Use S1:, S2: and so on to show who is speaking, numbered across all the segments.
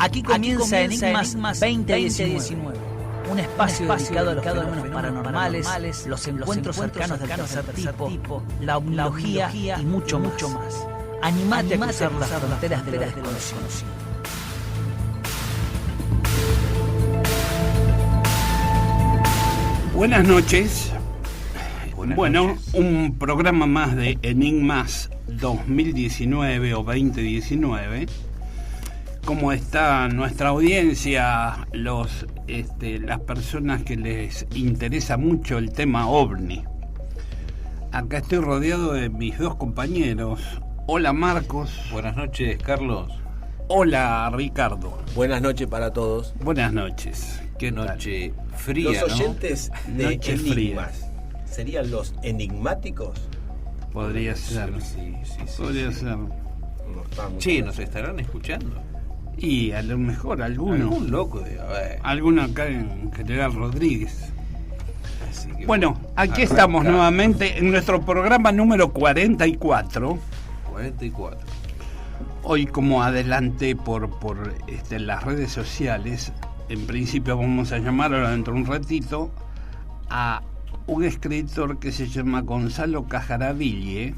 S1: Aquí comienza Enigmas 2019. Un espacio dedicado a los fenómenos paranormales, los encuentros cercanos del tercer tipo, la omnilogía y mucho más. Animate a cruzar las fronteras de lo desconocido.
S2: Buenas noches. Un programa más de Enigmas 2019 o 2019. ¿Cómo está nuestra audiencia? Las personas que les interesa mucho el tema OVNI. Acá estoy rodeado de mis dos compañeros. Hola Marcos.
S3: Buenas noches, Carlos.
S2: Hola Ricardo.
S4: Buenas noches para todos.
S2: Buenas noches.
S3: Qué noche fría,
S4: los oyentes,
S3: ¿no?
S4: De
S2: noche
S4: Enigmas
S2: fría.
S4: ¿Serían los enigmáticos?
S2: Podría ser.
S3: Sí.
S2: Podría ser.
S4: No está muy
S3: Che,
S4: claro.
S3: ¿nos estarán escuchando?
S2: Y a lo mejor alguno.
S3: Algún loco debe haber.
S2: Alguno acá en General Rodríguez.
S3: Así que
S2: Bueno, aquí estamos nuevamente en nuestro programa número 44.
S3: 44.
S2: Hoy, como adelanté por las redes sociales, en principio vamos a llamar ahora dentro de un ratito a un escritor que se llama Gonzalo Cajaraville,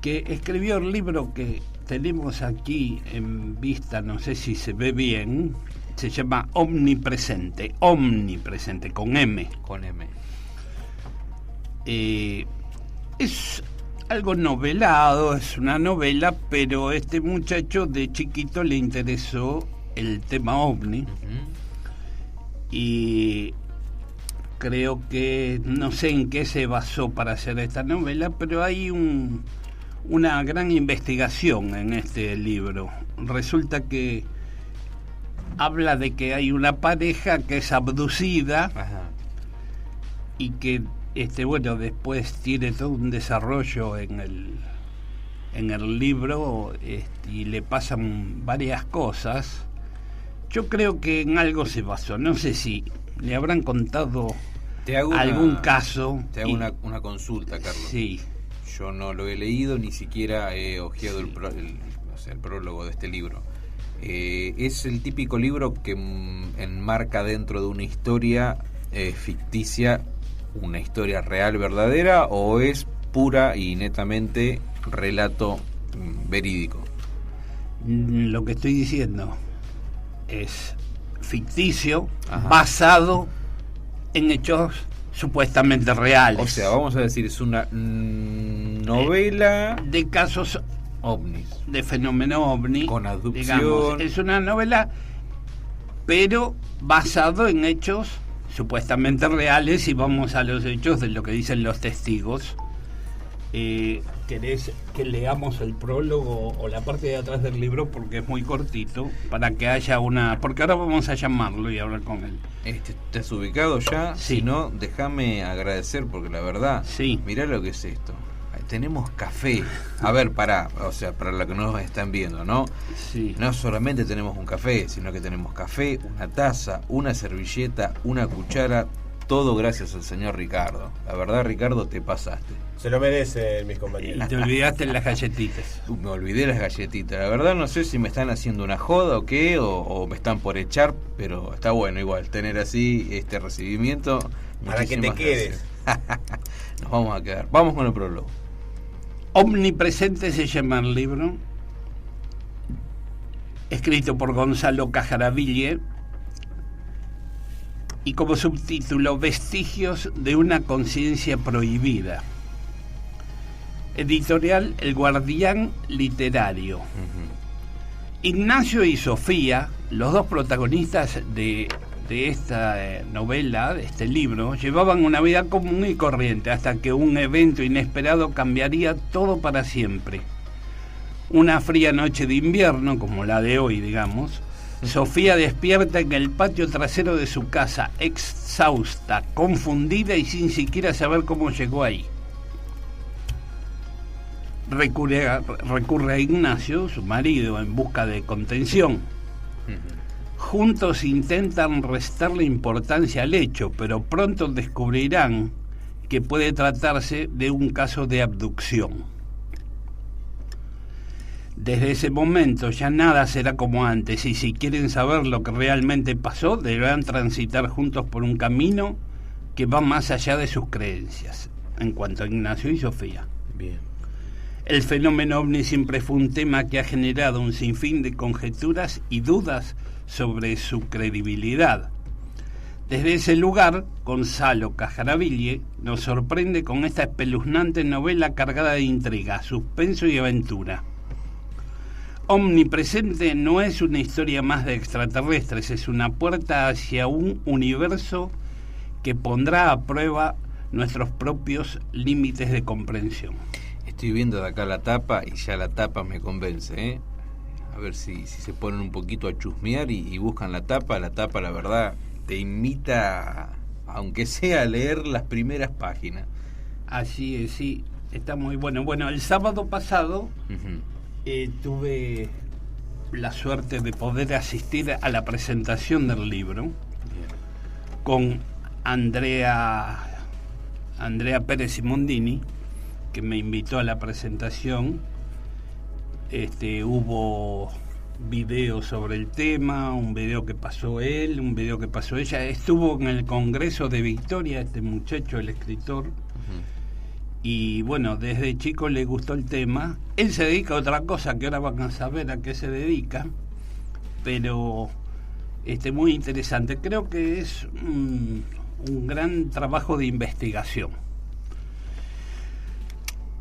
S2: que escribió el libro que tenemos aquí en vista, no sé si se ve bien, se llama Omnipresente, con M.
S3: Con M.
S2: Es algo novelado, es una novela, pero este muchacho de chiquito le interesó el tema OVNI. Y creo que, no sé en qué se basó para hacer esta novela, pero hay una gran investigación en este libro. Resulta que habla de que hay una pareja que es abducida.
S3: Ajá.
S2: Y que después tiene todo un desarrollo en el libro, y le pasan varias cosas. Yo creo que en algo se basó. No sé si le habrán contado algún caso.
S3: Te hago una consulta, Carlos.
S2: Sí.
S3: Yo no lo he leído, ni siquiera he hojeado el prólogo de este libro. Es el típico libro que enmarca dentro de una historia ficticia, una historia real, verdadera, o es pura y netamente relato verídico.
S2: Lo que estoy diciendo es ficticio.
S3: Ajá.
S2: Basado en hechos supuestamente reales.
S3: O sea, vamos a decir, es una novela
S2: de casos
S3: ovnis,
S2: de fenómeno ovni,
S3: con abducción.
S2: Digamos, es una novela, pero basado en hechos supuestamente reales, y vamos a los hechos de lo que dicen los testigos. ¿Querés que leamos el prólogo o la parte de atrás del libro? Porque es muy cortito, para que haya porque ahora vamos a llamarlo y hablar con él.
S3: ¿Estás ubicado ya?
S2: Sí.
S3: Si no, déjame agradecer, porque la verdad,
S2: Sí.
S3: mirá lo que es esto. Tenemos café. A ver, para los que nos están viendo, ¿no?
S2: Sí.
S3: No solamente tenemos un café, sino que tenemos café, una taza, una servilleta, una cuchara, todo gracias al señor Ricardo. La verdad, Ricardo, te pasaste.
S4: Se lo merecen mis
S2: Y
S4: compañeros.
S2: te olvidaste las galletitas.
S3: Me olvidé las galletitas. La verdad no sé si me están haciendo una joda o qué, o me están por echar, pero está bueno igual tener así este recibimiento.
S4: Para que te
S3: Muchísimas
S4: quedes.
S3: gracias. Nos vamos a quedar. Vamos con el prólogo.
S2: Omnipresente se llama el libro, escrito por Gonzalo Cajaraville, y como subtítulo, Vestigios de una conciencia prohibida. Editorial El Guardián Literario. Ignacio y Sofía, los dos protagonistas de esta novela, de este libro, llevaban una vida común y corriente hasta que un evento inesperado cambiaría todo para siempre. Una fría noche de invierno, como la de hoy, digamos, Sofía despierta en el patio trasero de su casa, exhausta, confundida y sin siquiera saber cómo llegó ahí. Recurre a Ignacio, su marido, en busca de contención. Juntos intentan restarle importancia al hecho, pero pronto descubrirán que puede tratarse de un caso de abducción. Desde ese momento ya nada será como antes, y si quieren saber lo que realmente pasó, deberán transitar juntos por un camino que va más allá de sus creencias. En cuanto a Ignacio y Sofía.
S3: Bien.
S2: El fenómeno ovni siempre fue un tema que ha generado un sinfín de conjeturas y dudas sobre su credibilidad. Desde ese lugar, Gonzalo Cajaraville nos sorprende con esta espeluznante novela cargada de intriga, suspenso y aventura. Omnipresente no es una historia más de extraterrestres, es una puerta hacia un universo que pondrá a prueba nuestros propios límites de comprensión.
S3: Estoy viendo de acá la tapa y ya la tapa me convence, ¿eh? A ver si se ponen un poquito a chusmear y buscan la tapa, la verdad te invita, aunque sea a leer las primeras páginas.
S2: Así es, sí, está muy bueno. Bueno, el sábado pasado tuve la suerte de poder asistir a la presentación del libro con Andrea Pérez Simondini, que me invitó a la presentación. Hubo videos sobre el tema, un video que pasó él, un video que pasó ella. Estuvo en el Congreso de Victoria este muchacho, el escritor, y bueno, desde chico le gustó el tema. Él se dedica a otra cosa, que ahora van a saber a qué se dedica, pero muy interesante. Creo que es un gran trabajo de investigación.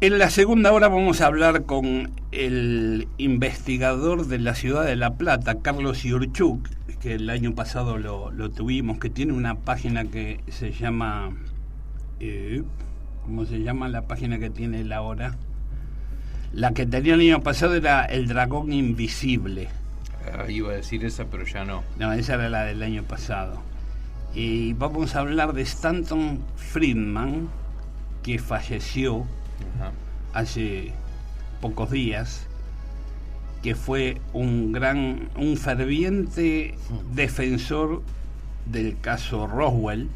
S2: En la segunda hora vamos a hablar con el investigador de la ciudad de La Plata, Carlos Yurchuk, que el año pasado lo tuvimos, que tiene una página que se llama... ¿cómo se llama la página que tiene él ahora? La que tenía el año pasado era El Dragón Invisible.
S3: Iba a decir esa, pero ya no.
S2: No, esa era la del año pasado. Y vamos a hablar de Stanton Friedman, que falleció hace pocos días, que fue un ferviente defensor del caso Roswell,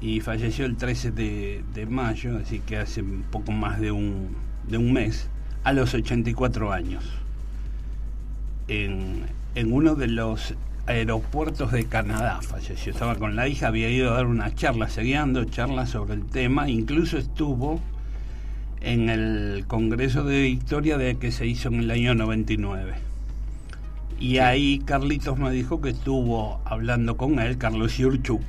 S2: y falleció el 13 de mayo, así que hace un poco más de un mes, a los 84 años, en uno de los aeropuertos de Canadá falleció. Estaba con la hija, había ido a dar una charla, seguía dando charlas sobre el tema, incluso estuvo en el Congreso de Victoria que se hizo en el año 99. Y sí, ahí Carlitos me dijo que estuvo hablando con él, Carlos Yurchuk.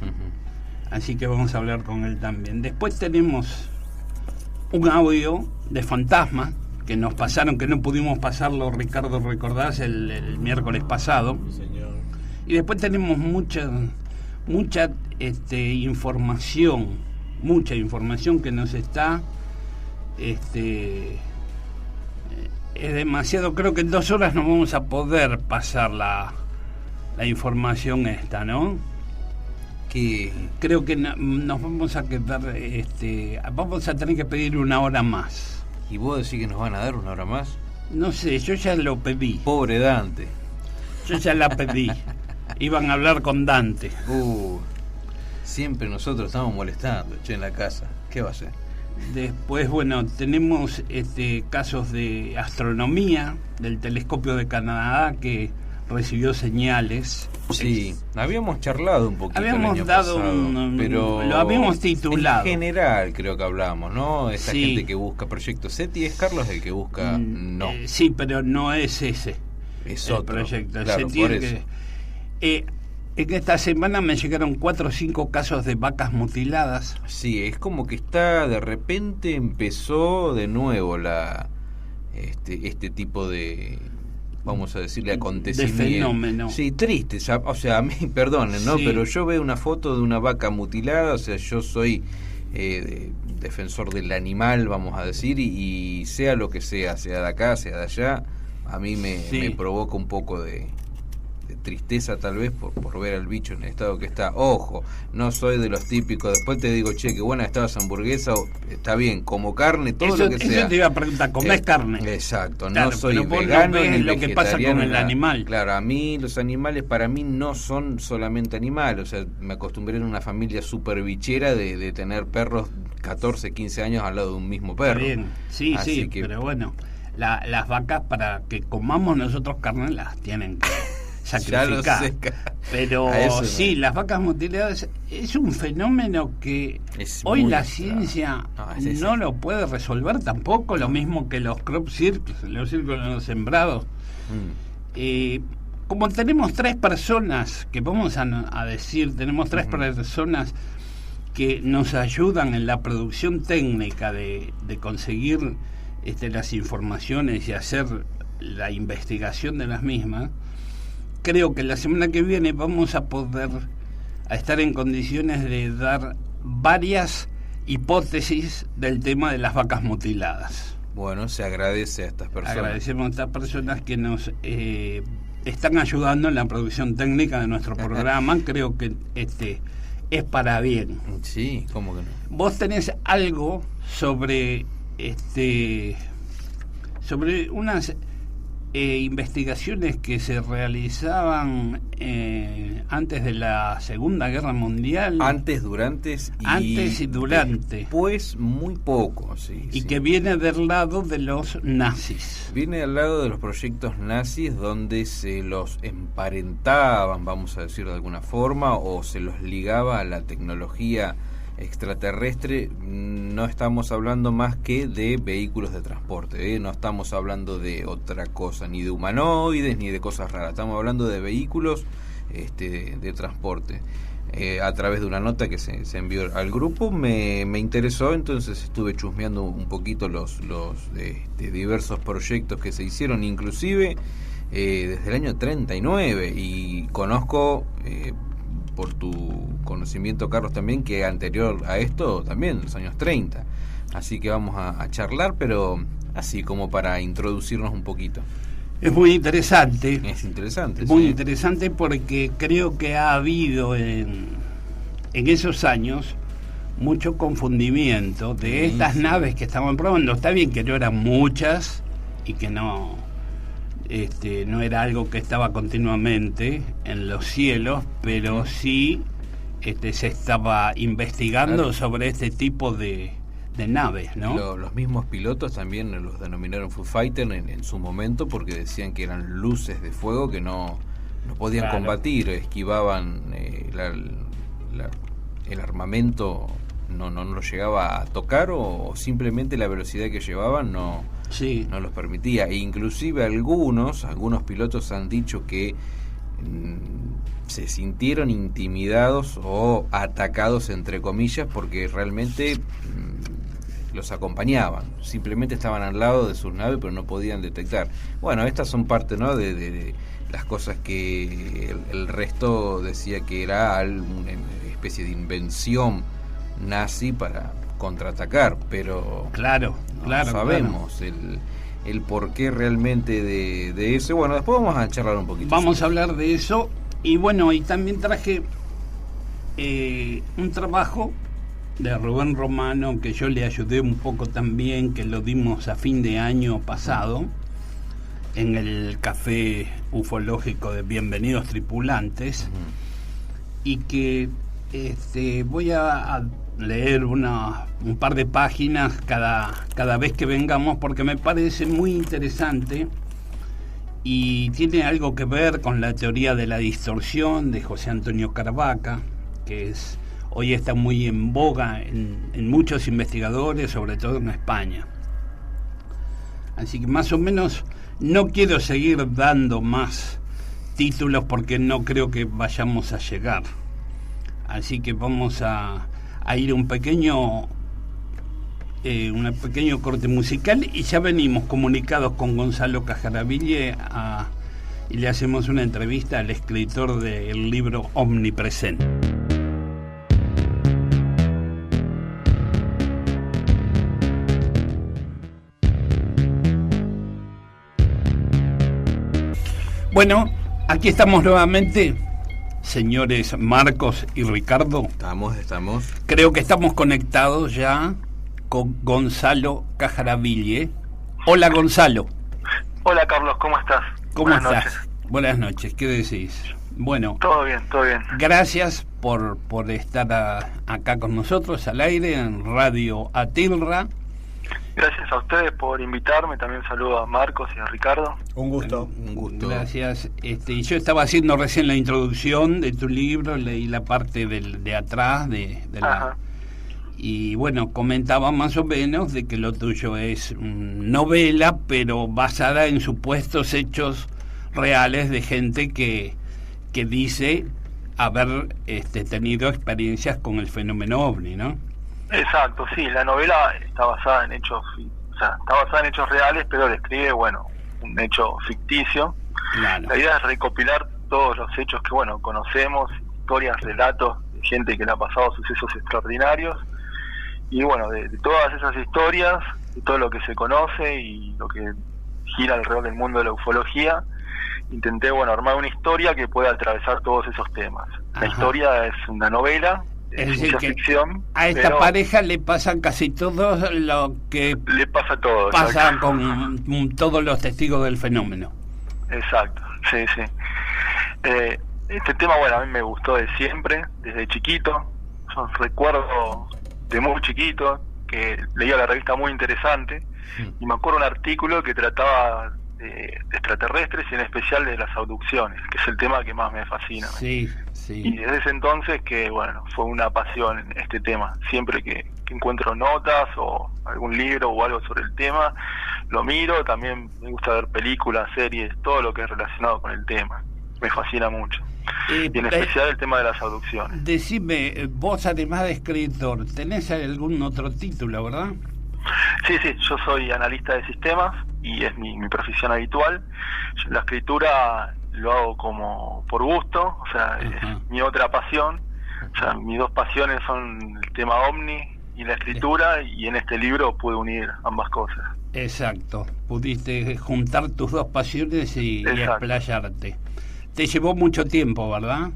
S2: Así que vamos a hablar con él también. Después tenemos un audio de fantasma que nos pasaron, que no pudimos pasarlo, Ricardo, recordás, el miércoles pasado.
S4: Sí, señor.
S2: Y después tenemos mucha información que nos está es demasiado. Creo que en 2 horas no vamos a poder pasar la información esta, ¿no?
S3: Que
S2: creo que nos vamos a quedar, vamos a tener que pedir 1 hora más.
S3: ¿Y vos decís que nos van a dar 1 hora más?
S2: No sé, yo ya lo pedí.
S3: Pobre Dante.
S2: Yo ya la pedí. Iban a hablar con Dante.
S3: Siempre nosotros estamos molestando, en la casa. ¿Qué va a ser?
S2: Después, bueno, tenemos casos de astronomía, del telescopio de Canadá que recibió señales.
S3: Sí, habíamos charlado un poquito.
S2: Habíamos
S3: el año
S2: dado
S3: pasado, pero
S2: lo habíamos titulado.
S3: En general creo que hablamos, ¿no? Esta
S2: Sí.
S3: gente que busca Proyecto SETI, ¿es Carlos el que busca? No.
S2: Sí, pero no es ese.
S3: Es
S2: el
S3: otro.
S2: proyecto.
S3: Claro,
S2: Se tiene
S3: por eso.
S2: En esta semana me llegaron 4 o 5 casos de vacas mutiladas.
S3: Sí, es como que de repente empezó de nuevo este tipo de, vamos a decirle, acontecimiento.
S2: De fenómeno.
S3: Sí, triste, o sea, a mí, perdonen, ¿no?
S2: Sí.
S3: Pero yo veo una foto de una vaca mutilada, o sea, yo soy defensor del animal, vamos a decir, y sea lo que sea de acá, sea de allá, a mí me provoca un poco de tristeza tal vez por ver al bicho en el estado que está. Ojo, no soy de los típicos, después te digo, che, qué buena estaba esa hamburguesa, está bien, como carne, todo lo que sea.
S2: Eso te iba a preguntar, ¿comés carne?
S3: Exacto,
S2: claro,
S3: no soy
S2: pero
S3: vegano
S2: no ves
S3: ni
S2: lo que pasa con el animal.
S3: Claro, a mí los animales para mí no son solamente animales, o sea, me acostumbré en una familia súper bichera de tener perros 14, 15 años al lado de un mismo perro.
S2: Está bien, sí,
S3: Así
S2: sí,
S3: que,
S2: pero bueno. las vacas, para que comamos nosotros carne, las tienen que sacrificar. Pero sí, las vacas mutiladas es un fenómeno que hoy la ciencia no lo puede resolver tampoco, lo mismo que los crop circles, los círculos sembrados. Como tenemos 3 personas, que vamos a decir, tenemos 3 personas que nos ayudan en la producción técnica de conseguir las informaciones y hacer la investigación de las mismas, creo que la semana que viene vamos a poder estar en condiciones de dar varias hipótesis del tema de las vacas mutiladas.
S3: Bueno, se agradece a estas personas.
S2: Agradecemos a estas personas que nos están ayudando en la producción técnica de nuestro programa. Creo que es para bien.
S3: Sí, ¿cómo que no?
S2: Vos tenés algo sobre sobre unas investigaciones que se realizaban antes de la Segunda Guerra Mundial.
S3: Antes, durante y
S2: durante.
S3: Después, muy poco, sí.
S2: Y que viene del lado de los nazis.
S3: Viene del lado de los proyectos nazis, donde se los emparentaban, vamos a decir de alguna forma, o se los ligaba a la tecnología extraterrestre. No estamos hablando más que de vehículos de transporte, no estamos hablando de otra cosa, ni de humanoides ni de cosas raras, estamos hablando de vehículos de transporte. A través de una nota que se envió al grupo me interesó, entonces estuve chusmeando un poquito los diversos proyectos que se hicieron, inclusive desde el año 39, y conozco por tu conocimiento, Carlos, también, que anterior a esto, también, los años 30. Así que vamos a charlar, pero así como para introducirnos un poquito.
S2: Es muy interesante.
S3: Es interesante,
S2: muy
S3: sí.
S2: interesante, porque creo que ha habido en esos años mucho confundimiento de estas naves que estaban probando. Está bien que no eran muchas y que no era algo que estaba continuamente en los cielos, pero sí se estaba investigando sobre este tipo de naves, ¿no?
S3: Los mismos pilotos también los denominaron Foo Fighter en su momento, porque decían que eran luces de fuego que no podían combatir, esquivaban el armamento, no lo llegaba a tocar, o simplemente la velocidad que llevaban no los permitía. E inclusive algunos pilotos han dicho que se sintieron intimidados o atacados, entre comillas, porque realmente los acompañaban, simplemente estaban al lado de sus naves, pero no podían detectar. Bueno, estas son parte, ¿no?, de las cosas que el resto decía que era una especie de invención nazi para contraatacar, pero
S2: claro,
S3: sabemos el porqué realmente de eso. Bueno, después vamos a charlar un poquito.
S2: Vamos a hablar de eso. Y bueno, y también traje un trabajo de Rubén Romano, que yo le ayudé un poco también, que lo dimos a fin de año pasado en el café ufológico de Bienvenidos Tripulantes, y que voy a leer un par de páginas cada vez que vengamos, porque me parece muy interesante y tiene algo que ver con la teoría de la distorsión de José Antonio Caravaca, que hoy está muy en boga en muchos investigadores, sobre todo en España. Así que más o menos no quiero seguir dando más títulos, porque no creo que vayamos a llegar. Así que vamos a ir un pequeño corte musical, y ya venimos comunicados con Gonzalo Cajaraville y le hacemos una entrevista al escritor del libro Omnipresente. Bueno, aquí estamos nuevamente, señores Marcos y Ricardo.
S3: Estamos.
S2: Creo que estamos conectados ya con Gonzalo Cajaraville. Hola, Gonzalo.
S5: Hola, Carlos, ¿cómo estás?
S2: ¿Cómo estás? Buenas noches, ¿qué decís? Bueno,
S5: todo bien.
S2: Gracias por estar acá con nosotros al aire en Radio Atilra.
S5: Gracias a ustedes por invitarme, también saludo a Marcos y a Ricardo.
S4: Un gusto.
S3: Un gusto.
S2: Gracias. Yo estaba haciendo recién la introducción de tu libro, leí la parte de atrás de la...
S5: Ajá.
S2: Y bueno, comentaba más o menos de que lo tuyo es novela, pero basada en supuestos hechos reales de gente que dice haber tenido experiencias con el fenómeno OVNI, ¿no?
S5: Exacto, sí, la novela está basada en hechos, está basada en hechos reales, pero describe, un hecho ficticio.
S2: Claro.
S5: La idea es recopilar todos los hechos que, conocemos, historias, relatos de gente que le ha pasado sucesos extraordinarios, y de todas esas historias, de todo lo que se conoce y lo que gira alrededor del mundo de la ufología, intenté, armar una historia que pueda atravesar todos esos temas.
S2: Ajá.
S5: La historia es una novela,
S2: Es
S5: es
S2: decir,
S5: ciencia
S2: que
S5: ficción.
S2: a esta
S5: pero
S2: pareja le pasan casi todo lo que
S5: le pasa todo.
S2: pasa
S5: exacto.
S2: con todos los testigos del fenómeno.
S5: Exacto, sí. Este tema, a mí me gustó de siempre, desde chiquito. Yo recuerdo de muy chiquito que leía la revista Muy Interesante y me acuerdo un artículo que trataba de extraterrestres y en especial de las abducciones, que es el tema que más me fascina.
S2: Sí.
S5: Y desde ese entonces que, fue una pasión este tema. Siempre que encuentro notas o algún libro o algo sobre el tema, lo miro. También me gusta ver películas, series, todo lo que es relacionado con el tema. Me fascina mucho. Y en especial el tema de las abducciones.
S2: Decime, vos además de escritor, ¿tenés algún otro título, verdad?
S5: Sí, yo soy analista de sistemas y es mi profesión habitual. Yo la escritura lo hago como por gusto, es mi otra pasión. Mis dos pasiones son el tema OVNI y la escritura, y en este libro pude unir ambas cosas.
S2: Exacto, pudiste juntar tus dos pasiones y explayarte. Te llevó mucho tiempo, ¿verdad?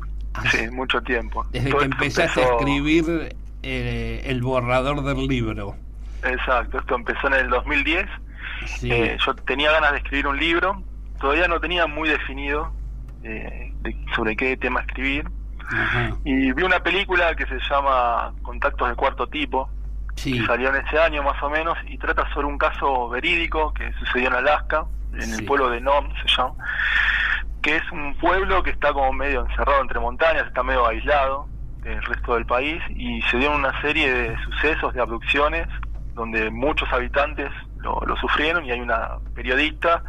S5: Sí, mucho tiempo.
S2: Desde
S5: Todo
S2: que
S5: esto
S2: empezaste
S5: empezó...
S2: a escribir el borrador del libro.
S5: Exacto, esto empezó en el 2010.
S2: Sí.
S5: Yo tenía ganas de escribir un libro, todavía no tenía muy definido sobre qué tema escribir.
S2: Ajá.
S5: Y vi una película que se llama Contactos de Cuarto Tipo,
S2: Sí.
S5: que salió en ese año más o menos, y trata sobre un caso verídico que sucedió en Alaska, en el pueblo de Nome se llama, que es un pueblo que está como medio encerrado entre montañas, está medio aislado del resto del país, y se dieron una serie de sucesos, de abducciones, donde muchos habitantes lo sufrieron, y hay una periodista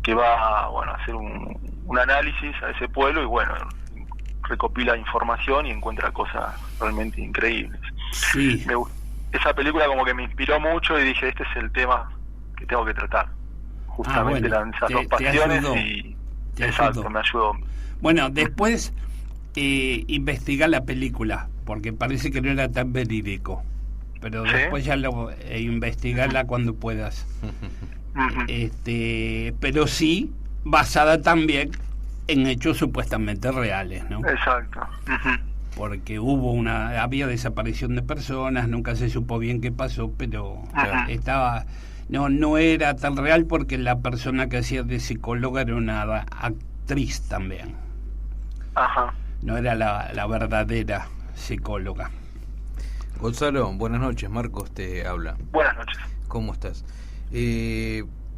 S5: que va a hacer un análisis a ese pueblo y recopila información y encuentra cosas realmente increíbles.
S2: Sí.
S5: Esa película como que me inspiró mucho y dije, este es el tema que tengo que tratar. Justamente eran esas dos pasiones y exacto, me ayudó.
S2: Bueno, después investigar la película, porque parece que no era tan verídico, pero
S5: ¿Sí?
S2: después ya investigarla cuando puedas. Pero sí basada también en hechos supuestamente reales, ¿no?
S5: Exacto.
S2: Porque había desaparición de personas, nunca se supo bien qué pasó, pero no era tan real, porque la persona que hacía de psicóloga era una actriz también.
S5: Ajá.
S2: No era la verdadera psicóloga.
S3: Gonzalo, buenas noches. Marcos te habla.
S5: Buenas noches.
S3: ¿Cómo estás?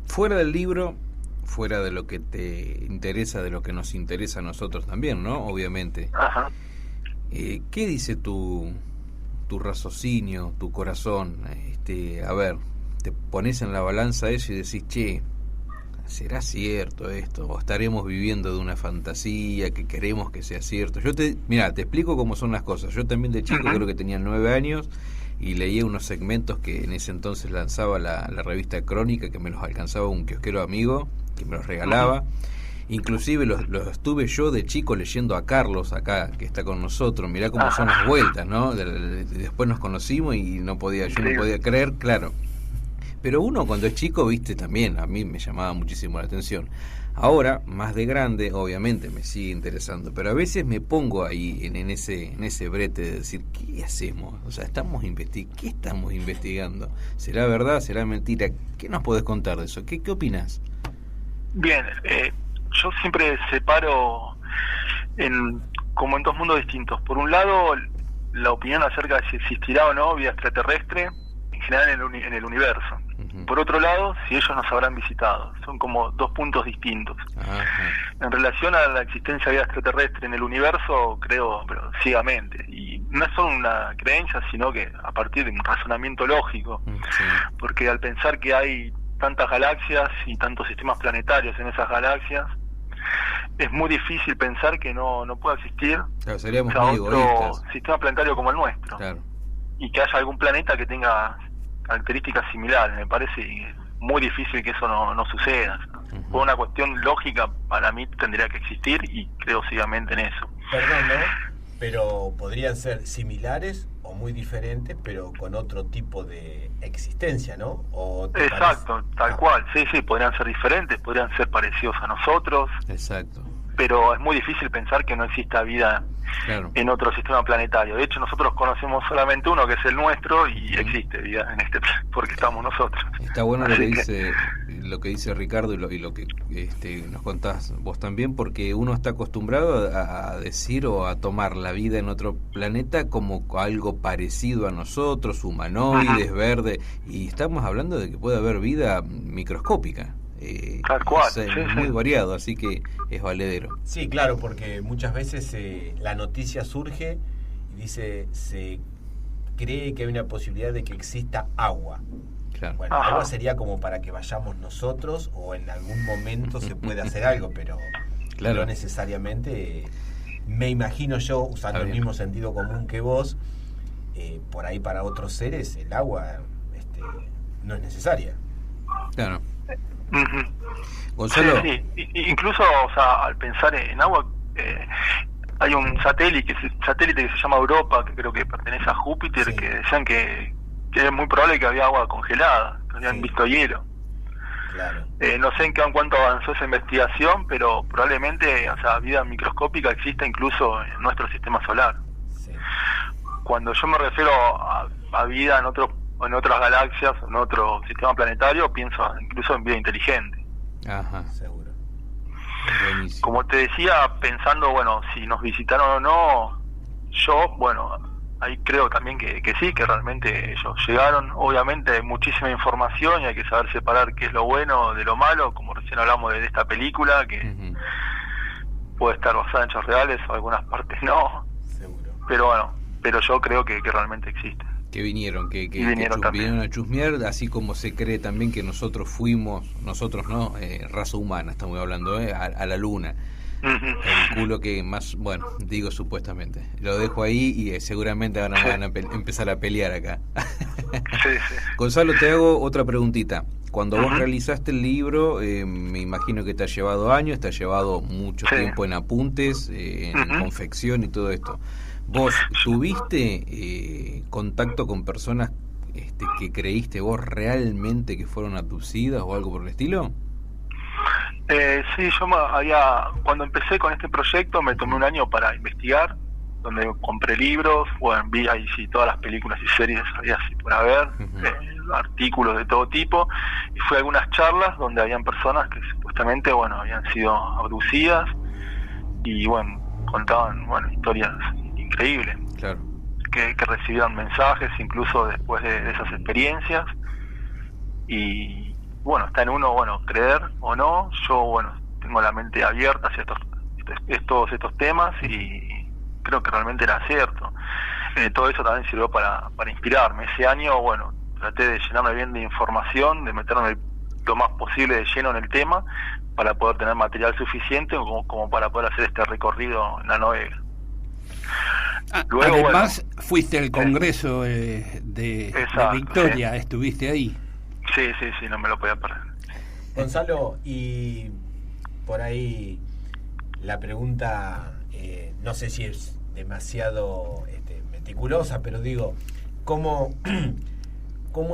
S3: Fuera del libro, fuera de lo que te interesa, de lo que nos interesa a nosotros también, ¿no? Obviamente.
S5: Ajá.
S3: ¿Qué dice tu raciocinio, tu corazón? A ver, te pones en la balanza eso y decís, che, ¿será cierto esto? ¿O estaremos viviendo de una fantasía que queremos que sea cierto? Mira, te explico cómo son las cosas. Yo también de chico, creo que tenía 9 años, y leía unos segmentos que en ese entonces lanzaba la revista Crónica, que me los alcanzaba un kiosquero amigo, que me los regalaba. Inclusive los estuve yo de chico leyendo a Carlos acá, que está con nosotros. Mirá cómo son las vueltas, ¿no? Después nos conocimos y yo no podía creer, claro. Pero uno cuando es chico, viste, también a mí me llamaba muchísimo la atención. Ahora, más de grande, obviamente me sigue interesando, pero a veces me pongo ahí en ese brete de decir, ¿qué hacemos? O sea, ¿qué estamos investigando? ¿Será verdad? ¿Será mentira? ¿Qué nos podés contar de eso? ¿Qué opinás?
S5: Bien, yo siempre separo como en dos mundos distintos. Por un lado, la opinión acerca de si existirá o no vida extraterrestre en general en el universo. Por otro lado, si ellos nos habrán visitado. Son como dos puntos distintos. En relación a la existencia de vida extraterrestre en el universo, creo, pero ciegamente. Y no es solo una creencia, sino que a partir de un razonamiento lógico. Porque al pensar que hay tantas galaxias y tantos sistemas planetarios en esas galaxias, es muy difícil pensar que no pueda existir,
S3: seríamos muy
S5: otro
S3: egoístas.
S5: sistema planetario como el nuestro. Y que haya algún planeta que tenga características similares. Me parece muy difícil que eso no suceda. Por una cuestión lógica, para mí tendría que existir, y creo ciegamente en eso.
S4: Perdón, ¿no? Pero podrían ser similares o muy diferentes, pero con otro tipo de existencia, ¿no?
S5: Exacto, tal cual. Sí, podrían ser diferentes, podrían ser parecidos a nosotros.
S3: Exacto.
S5: Pero es muy difícil pensar que no exista vida en otro sistema planetario. De hecho, nosotros conocemos solamente uno, que es el nuestro, y existe vida en este porque estamos nosotros.
S3: Está bueno lo que dice Ricardo y lo que nos contás vos también, porque uno está acostumbrado a decir o a tomar la vida en otro planeta como algo parecido a nosotros, humanoides, verde, y estamos hablando de que puede haber vida microscópica.
S5: Tal cual,
S3: es muy variado, así que es valedero.
S4: Sí, claro, porque muchas veces la noticia surge y se cree que hay una posibilidad de que exista agua.
S3: Claro.
S4: Bueno, agua sería como para que vayamos nosotros, o en algún momento se puede hacer algo, pero no necesariamente. Me imagino yo, usando el mismo sentido común que vos, por ahí para otros seres el agua no es necesaria.
S3: Claro. Gonzalo.
S5: Sí. Incluso, al pensar en agua, hay un satélite que se llama Europa, que creo que pertenece a Júpiter, que decían que es muy probable que había agua congelada, que habían visto hielo.
S4: Claro.
S5: No sé en cuánto avanzó esa investigación, pero probablemente vida microscópica exista incluso en nuestro sistema solar.
S4: Sí.
S5: Cuando yo me refiero a vida en otras galaxias, en otro sistema planetario, pienso incluso en vida inteligente.
S4: Seguro.
S3: Buenísimo.
S5: Como te decía, pensando, si nos visitaron o no, yo, ahí creo también que sí, que realmente ellos llegaron. Obviamente hay muchísima información y hay que saber separar qué es lo bueno de lo malo, como recién hablamos de esta película, que puede estar basada en hechos reales, o algunas partes no.
S4: Seguro.
S5: Pero yo creo que realmente existe.
S3: Que vinieron
S5: Vinieron
S3: a chusmear, así como se cree también que nosotros no, raza humana, estamos hablando, a la luna. El culo que más, digo supuestamente. Lo dejo ahí y seguramente van a empezar a pelear acá.
S5: Sí.
S3: Gonzalo, te hago otra preguntita. Cuando vos realizaste el libro, me imagino que te ha llevado años, te ha llevado mucho tiempo en apuntes, en confección y todo esto. ¿Vos tuviste contacto con personas que creíste vos realmente que fueron abducidas o algo por el estilo?
S5: Sí, yo cuando empecé con este proyecto me tomé un año para investigar, donde compré libros, vi ahí todas las películas y series había así por haber, artículos de todo tipo, y fui a algunas charlas donde habían personas que supuestamente habían sido abducidas y contaban historias increíbles, que recibían mensajes incluso después de esas experiencias. Y está en uno creer o no. Yo tengo la mente abierta hacia todos estos temas y creo que realmente era cierto. Todo eso también sirvió para inspirarme. Ese año traté de llenarme bien de información, de meterme lo más posible de lleno en el tema, para poder tener material suficiente como para poder hacer este recorrido en la novela. Luego,
S2: además, fuiste al Congreso de Victoria, estuviste ahí.
S5: Sí, no me lo podía perder.
S4: Gonzalo, y por ahí la pregunta, no sé si es demasiado meticulosa, pero digo, ¿cómo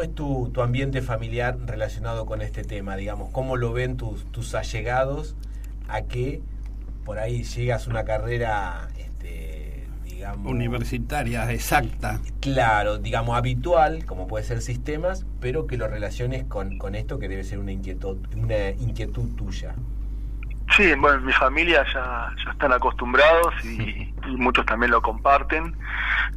S4: es tu ambiente familiar relacionado con este tema? Digamos, ¿cómo lo ven tus allegados a que por ahí llegas a una carrera
S2: universitaria exacta,
S4: claro, digamos habitual, como puede ser sistemas, pero que lo relaciones con esto, que debe ser una inquietud tuya?
S5: Sí, mi familia ya están acostumbrados y muchos también lo comparten.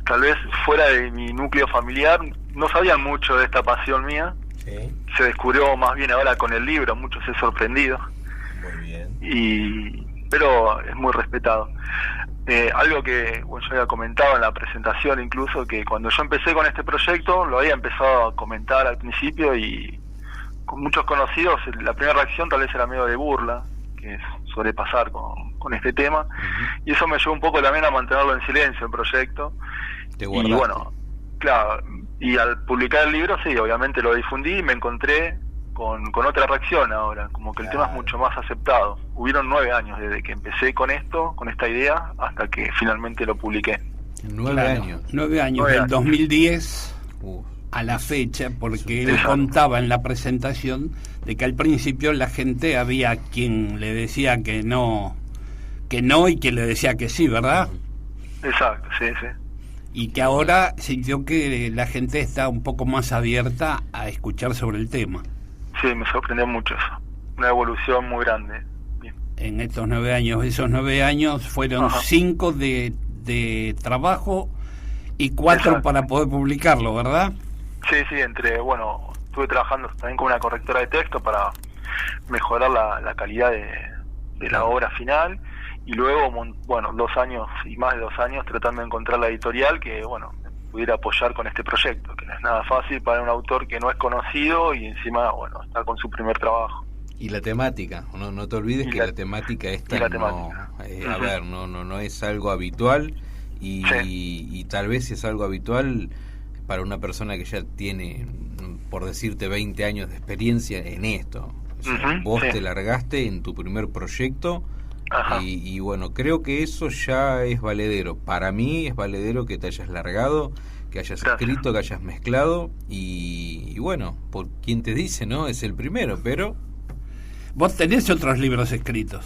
S5: Tal vez fuera de mi núcleo familiar no sabían mucho de esta pasión mía,
S4: Sí.
S5: Se descubrió más bien ahora con el libro, muchos se han sorprendido.
S4: Muy bien.
S5: Pero es muy respetado. Algo que yo había comentado en la presentación incluso, que cuando yo empecé con este proyecto, lo había empezado a comentar al principio y con muchos conocidos, la primera reacción tal vez era medio de burla, que suele pasar con este tema, y eso me ayudó un poco también a mantenerlo en silencio el proyecto.
S3: Te guardaste.
S5: Y bueno, claro, y al publicar el libro, sí, obviamente lo difundí y me encontré con otra reacción ahora, como que el tema es mucho más aceptado. Hubieron 9 años desde que empecé con esto, con esta idea, hasta que finalmente lo publiqué.
S3: 9 años.
S2: 9 años, del 2010 a la fecha, porque él contaba en la presentación de que al principio la gente había quien le decía que no y quien le decía que sí, ¿verdad?
S5: Exacto, sí.
S2: Y que ahora sintió que la gente está un poco más abierta a escuchar sobre el tema.
S5: Sí, me sorprendió mucho eso. Una evolución muy grande. Bien.
S2: En estos 9 años, esos 9 años fueron 5 de trabajo y 4 para poder publicarlo, ¿verdad?
S5: Sí, estuve trabajando también con una correctora de texto para mejorar la calidad de la obra final, y luego, 2 años y más de 2 años tratando de encontrar la editorial que, me pudiera apoyar con este proyecto, que no es nada fácil para un autor que no es conocido y encima, está con su primer trabajo.
S3: Y la temática, no te olvides que la temática esta no es algo habitual y tal vez es algo habitual para una persona que ya tiene, por decirte, 20 años de experiencia en esto. O sea, vos te largaste en tu primer proyecto y creo que eso ya es valedero. Para mí es valedero que te hayas largado, que hayas escrito, que hayas mezclado y por quien te dice, ¿no? Es el primero, pero...
S2: ¿Vos tenés otros libros escritos?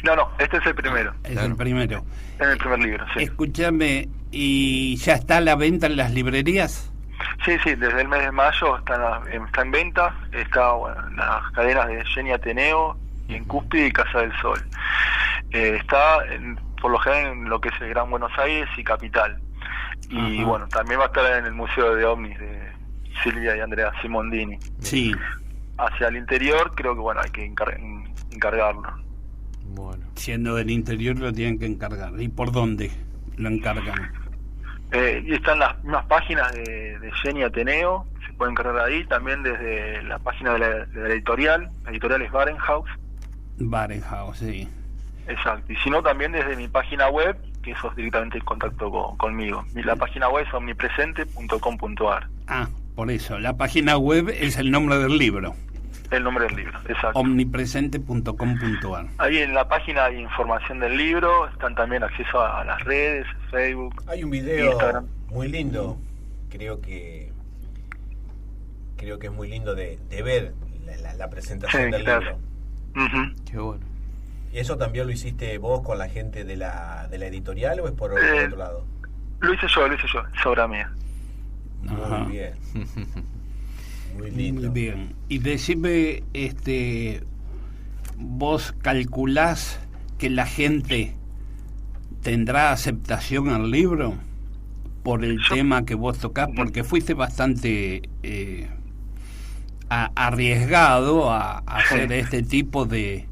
S5: No, este es el primero.
S2: El primero.
S5: Es el primer libro, sí.
S2: Escúchame, ¿y ya está a la venta en las librerías?
S5: Sí, desde el mes de mayo está en venta, está en las cadenas de Genia Ateneo y en Cúspide y Casa del Sol. Está por lo general en lo que es el Gran Buenos Aires y Capital. Y también va a estar en el Museo de OVNIs de Silvia y Andrea Simondini.
S2: Sí.
S5: Hacia el interior creo que hay que encargarlo.
S2: Bueno. Siendo del interior lo tienen que encargar. ¿Y por dónde lo encargan?
S5: Y están las mismas páginas de Genia Ateneo, se pueden encargar ahí, también desde la página de la editorial es Barenhaus.
S2: Barenhaus, sí.
S5: Exacto, y si no también desde mi página web, que eso es directamente en contacto conmigo. La página web es omnipresente.com.ar.
S2: Por eso, la página web es el nombre del libro.
S5: El nombre del libro, exacto.
S2: Omnipresente.com.ar.
S5: Ahí en la página hay información del libro, están también acceso a las redes, Facebook.
S4: Hay un video
S5: Instagram.
S4: muy lindo, creo que es muy lindo de ver la presentación del libro.
S3: Qué bueno.
S4: ¿Y eso también lo hiciste vos con la gente de la editorial o es por otro lado?
S5: Lo hice yo, es obra mía.
S4: Muy bien. Muy lindo.
S2: Muy bien. Y decime, ¿vos calculás que la gente tendrá aceptación al libro por el tema que vos tocás? Porque fuiste bastante arriesgado a hacer este tipo de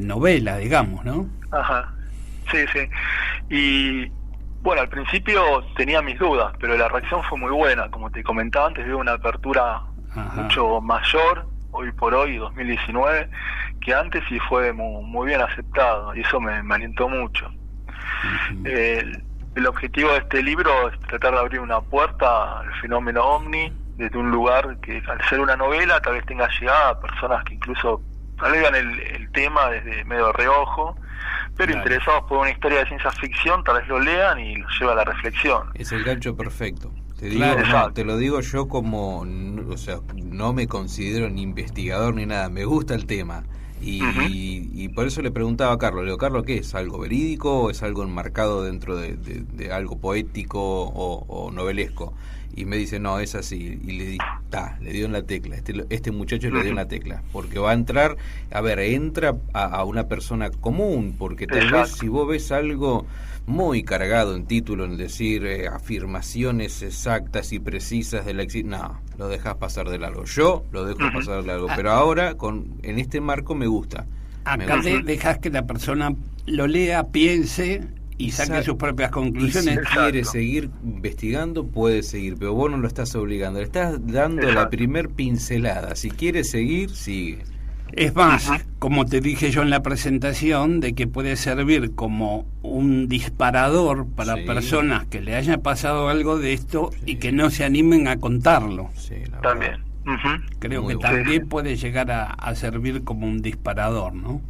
S2: novela, digamos, ¿no?
S5: Sí. Y al principio tenía mis dudas, pero la reacción fue muy buena. Como te comentaba antes, veo una apertura mucho mayor, hoy por hoy, 2019, que antes, y fue muy bien aceptado, y eso me alentó mucho. El objetivo de este libro es tratar de abrir una puerta al fenómeno OVNI desde un lugar que, al ser una novela, tal vez tenga llegada a personas que incluso tal vez vean el tema desde medio de reojo, pero interesados por una historia de ciencia ficción, tal vez lo lean y los lleva a la reflexión.
S3: Es el gancho perfecto. Te lo digo yo como, no me considero ni investigador ni nada, me gusta el tema. Y por eso le preguntaba a Carlos, le digo, Carlos, ¿qué es? ¿Algo verídico o es algo enmarcado dentro de algo poético o novelesco? Y me dice, no, es así. Y le dije, le dio en la tecla, este muchacho le dio en la tecla, porque va a entrar, entra a una persona común, porque tal vez si vos ves algo muy cargado en título, en decir afirmaciones exactas y precisas de la existencia, no, lo dejas pasar de largo. Yo lo dejo pasar de largo, pero ahora en este marco me gusta.
S2: Acá dejas que la persona lo lea, piense y saque sus propias conclusiones.
S3: Y si quiere seguir investigando, puede seguir, pero vos no lo estás obligando, le estás dando la primer pincelada. Si quiere seguir, sigue.
S2: Es más, como te dije yo en la presentación, de que puede servir como un disparador para personas que le haya pasado algo de esto y que no se animen a contarlo.
S3: Sí,
S5: también.
S2: Creo muy que también puede llegar a servir como un disparador, ¿no?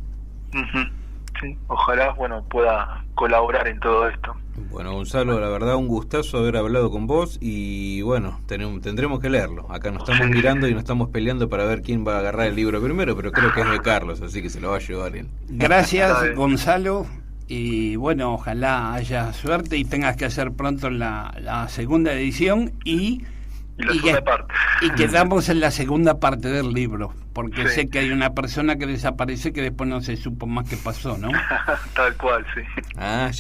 S5: Sí, ojalá, pueda colaborar en todo esto.
S3: Bueno, Gonzalo, la verdad un gustazo haber hablado con vos y tendremos que leerlo. Acá nos estamos mirando y nos estamos peleando para ver quién va a agarrar el libro primero, pero creo que es de Carlos, así que se lo va a llevar él.
S2: Gracias, Gonzalo, y ojalá haya suerte y tengas que hacer pronto la segunda edición y
S5: la segunda parte.
S2: Y quedamos en la segunda parte del libro, porque sé que hay una persona que desaparece que después no se supo más qué pasó, ¿no?
S5: Tal cual, sí.
S3: Ya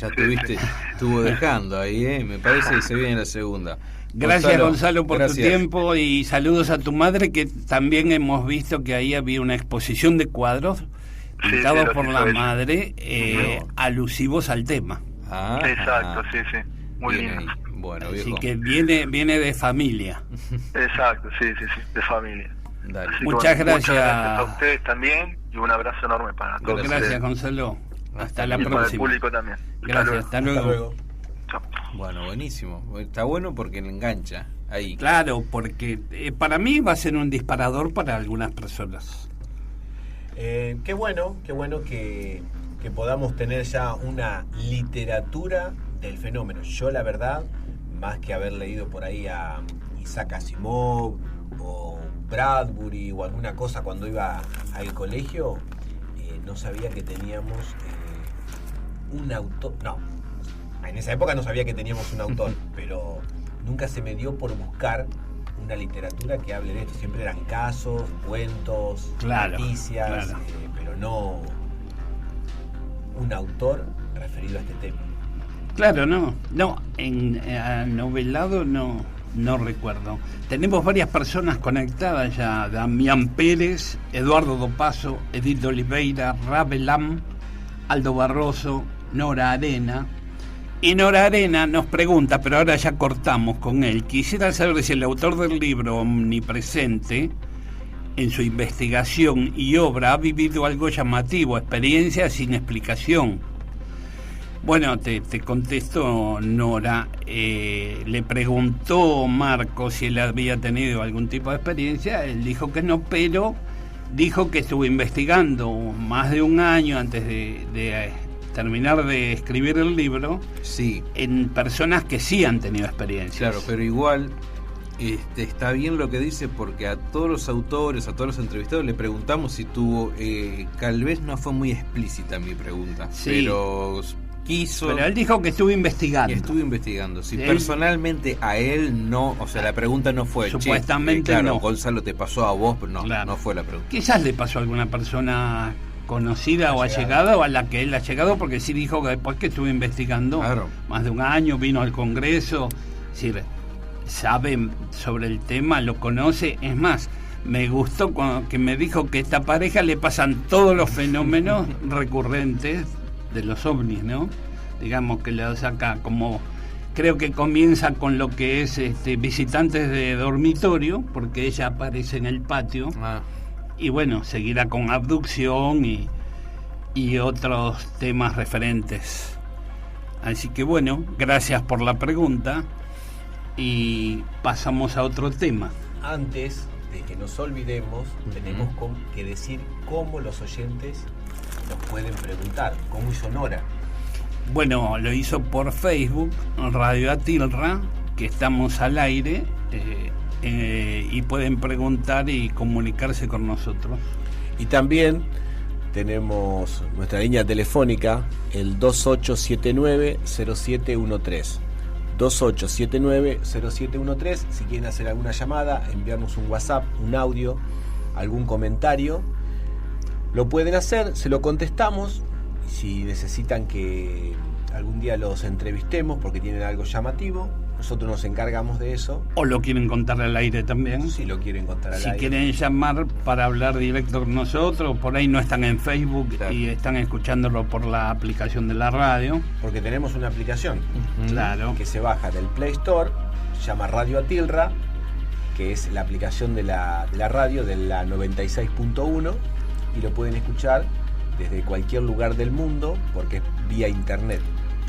S3: estuvo dejando ahí, me parece que se viene la segunda.
S2: Gracias, Gonzalo, por tu tiempo y saludos a tu madre, que también hemos visto que ahí había una exposición de cuadros pintados por la madre, alusivos al tema.
S5: Exacto, sí. Muy lindo.
S3: Bueno,
S2: así que viene de familia.
S5: Exacto, sí, de familia.
S2: Muchas gracias.
S5: Muchas gracias a ustedes también y un abrazo enorme para todos.
S2: Gracias, Gonzalo. Hasta la próxima.
S5: Para el público también.
S2: Gracias, hasta luego.
S5: Chao.
S3: Bueno, buenísimo. Está bueno porque le engancha ahí.
S2: Claro, porque para mí va a ser un disparador para algunas personas.
S4: Qué bueno que podamos tener ya una literatura del fenómeno. Yo, la verdad, más que haber leído por ahí a Isaac Asimov o Bradbury o alguna cosa cuando iba al colegio, no sabía que teníamos un autor. No, en esa época no sabía que teníamos un autor, pero nunca se me dio por buscar una literatura que hable de esto. Siempre eran casos, cuentos, noticias, pero no un autor referido a este tema.
S2: Claro, no, en novelado no recuerdo. Tenemos varias personas conectadas ya: Damián Pérez, Eduardo Dopazo, Edith Oliveira, Rabelam, Aldo Barroso, Nora Arena. Y Nora Arena nos pregunta, pero ahora ya cortamos con él, quisiera saber si el autor del libro Omnipresente, en su investigación y obra, ha vivido algo llamativo, experiencia sin explicación. Bueno, te contesto, Nora. Le preguntó Marco si él había tenido algún tipo de experiencia. Él dijo que no, pero dijo que estuvo investigando más de un año antes de terminar de escribir el libro, en personas que sí han tenido experiencias.
S3: Claro, pero igual está bien lo que dice, porque a todos los autores, a todos los entrevistados le preguntamos si tuvo, tal vez no fue muy explícita mi pregunta, pero quiso.
S2: Pero él dijo que estuvo investigando.
S3: Estuve investigando. Si personalmente a él no, o sea, la pregunta no fue.
S2: Supuestamente no.
S3: Gonzalo, te pasó a vos, pero no fue la pregunta.
S2: Quizás le pasó a alguna persona conocida o allegada, o a la que él ha llegado, porque sí dijo que después que estuvo investigando más de un año, vino al Congreso, es decir, sabe sobre el tema, lo conoce. Es más, me gustó que me dijo que a esta pareja le pasan todos los fenómenos recurrentes de los ovnis, ¿no? Digamos que lo saca como, creo que comienza con lo que es visitantes de dormitorio, porque ella aparece en el patio, y bueno, seguirá con abducción y otros temas referentes. Así que bueno, gracias por la pregunta y pasamos a otro tema.
S4: Antes de que nos olvidemos, tenemos que decir cómo los oyentes nos pueden preguntar. ¿Cómo hizo Nora?
S2: Bueno, lo hizo por Facebook, Radio Atilra, que estamos al aire, y pueden preguntar y comunicarse con nosotros.
S4: Y también tenemos nuestra línea telefónica, el 2879-0713. 2879-0713. Si quieren hacer alguna llamada, enviarnos un WhatsApp, un audio, algún comentario, lo pueden hacer, se lo contestamos. Y si necesitan que algún día los entrevistemos porque tienen algo llamativo, nosotros nos encargamos de eso.
S2: O lo quieren contar al aire también.
S4: Si lo quieren contar al aire.
S2: Si quieren llamar para hablar directo con nosotros, por ahí no están en Facebook, claro, y están escuchándolo por la aplicación de la radio.
S4: Porque tenemos una aplicación,
S2: claro,
S4: que se baja del Play Store, se llama Radio Atilra, que es la aplicación de la radio, de la 96.1, y lo pueden escuchar desde cualquier lugar del mundo porque es vía internet.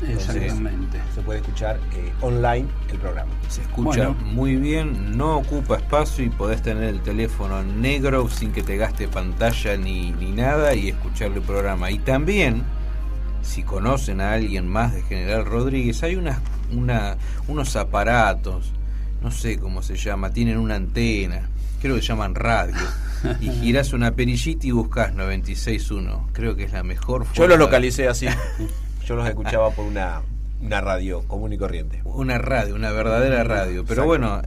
S2: Exactamente.
S4: Se puede escuchar online el programa.
S3: Se escucha muy bien, no ocupa espacio y podés tener el teléfono negro sin que te gaste pantalla ni nada y escuchar el programa. Y también, si conocen a alguien más de General Rodríguez, hay unos aparatos, no sé cómo se llama, tienen una antena, creo que se llaman radio. Y girás una perillita y buscás 96.1. Creo que es la mejor forma.
S4: Yo los localicé así. Yo los escuchaba por una radio común y corriente.
S3: Una radio, una verdadera radio. Pero bueno,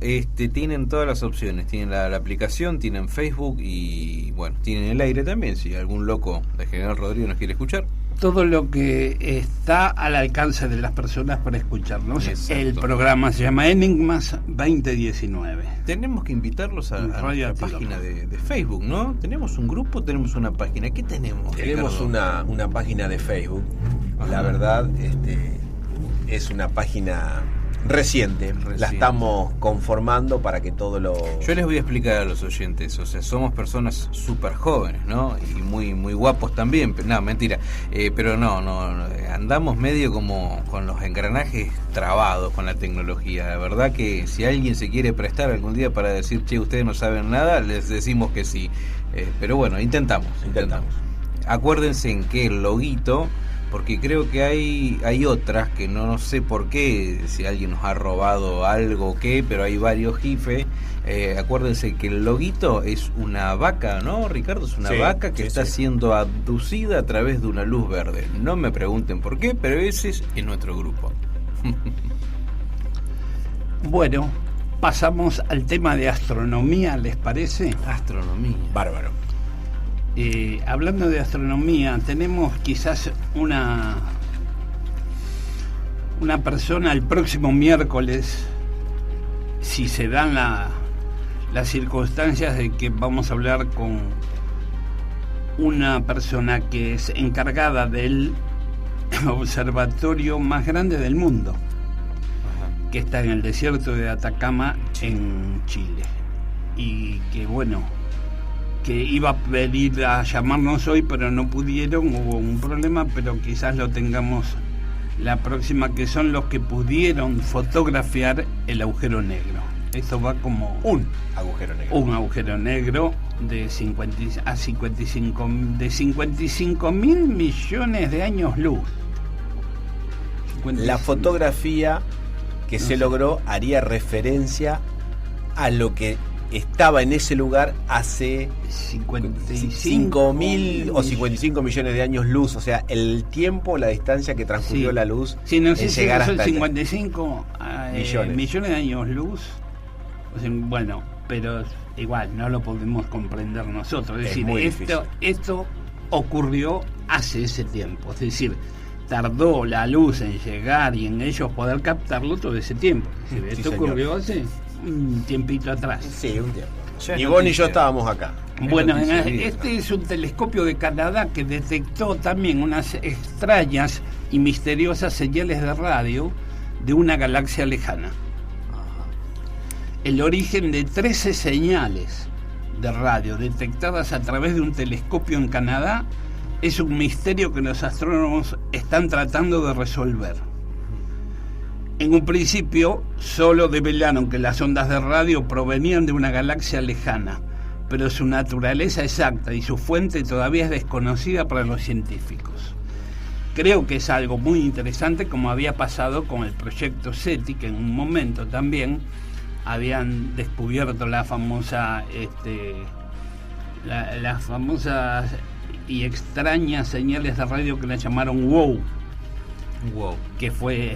S3: tienen todas las opciones. Tienen la aplicación, tienen Facebook y bueno, tienen el aire también. Si algún loco de General Rodríguez nos quiere escuchar.
S2: Todo lo que está al alcance de las personas para escucharnos. Exacto. El programa se llama Enigmas 2019.
S3: Tenemos que invitarlos a nuestra página de Facebook, ¿no? Tenemos un grupo, tenemos una página. ¿Qué tenemos?
S4: Tenemos una página de Facebook. Ajá. La verdad, es una página reciente. La estamos conformando para que todo lo...
S3: Yo les voy a explicar a los oyentes, o sea, somos personas súper jóvenes, ¿no? Y muy guapos también, no, mentira, pero no, andamos medio como con los engranajes trabados con la tecnología. La verdad que si alguien se quiere prestar algún día para decir, che, ustedes no saben nada, les decimos que sí, pero bueno, intentamos. Acuérdense en que el loguito, porque creo que hay otras que no sé por qué, si alguien nos ha robado algo o qué, pero hay varios gifes. Acuérdense que el loguito es una vaca, ¿no, Ricardo? Es una vaca que está siendo abducida a través de una luz verde. No me pregunten por qué, pero ese es en nuestro grupo.
S2: Bueno, pasamos al tema de astronomía, ¿les parece?
S3: Astronomía.
S4: Bárbaro.
S2: Hablando de astronomía, tenemos quizás una persona el próximo miércoles, si se dan las circunstancias de que vamos a hablar con una persona que es encargada del observatorio más grande del mundo, que está en el desierto de Atacama, en Chile, y que bueno, que iba a pedir a llamarnos hoy, pero no pudieron, hubo un problema, pero quizás lo tengamos la próxima, que son los que pudieron fotografiar el agujero negro. Esto va como
S4: un agujero negro.
S2: Un agujero negro de 55 mil millones de años luz.
S4: 55. La fotografía que se logró haría referencia a lo que estaba en ese lugar hace 55 mil o 55 millones de años luz, o sea, el tiempo, la distancia que transcurrió la luz.
S2: Sí, no sé si son 55 millones de años luz. O sea, bueno, pero igual no lo podemos comprender nosotros. Es decir, esto ocurrió hace ese tiempo, es decir, tardó la luz en llegar y en ellos poder captarlo todo ese tiempo. Esto ocurrió hace un tiempito atrás.
S4: Sí, un tiempo. Ni vos ni yo estábamos acá.
S2: Bueno, este es un telescopio de Canadá que detectó también unas extrañas y misteriosas señales de radio de una galaxia lejana. El origen de 13 señales de radio detectadas a través de un telescopio en Canadá es un misterio que los astrónomos están tratando de resolver. En un principio solo develaron que las ondas de radio provenían de una galaxia lejana, pero su naturaleza exacta y su fuente todavía es desconocida para los científicos. Creo que es algo muy interesante, como había pasado con el proyecto SETI, que en un momento también habían descubierto las famosas y extrañas señales de radio que las llamaron WOW.
S3: Wow.
S2: que fue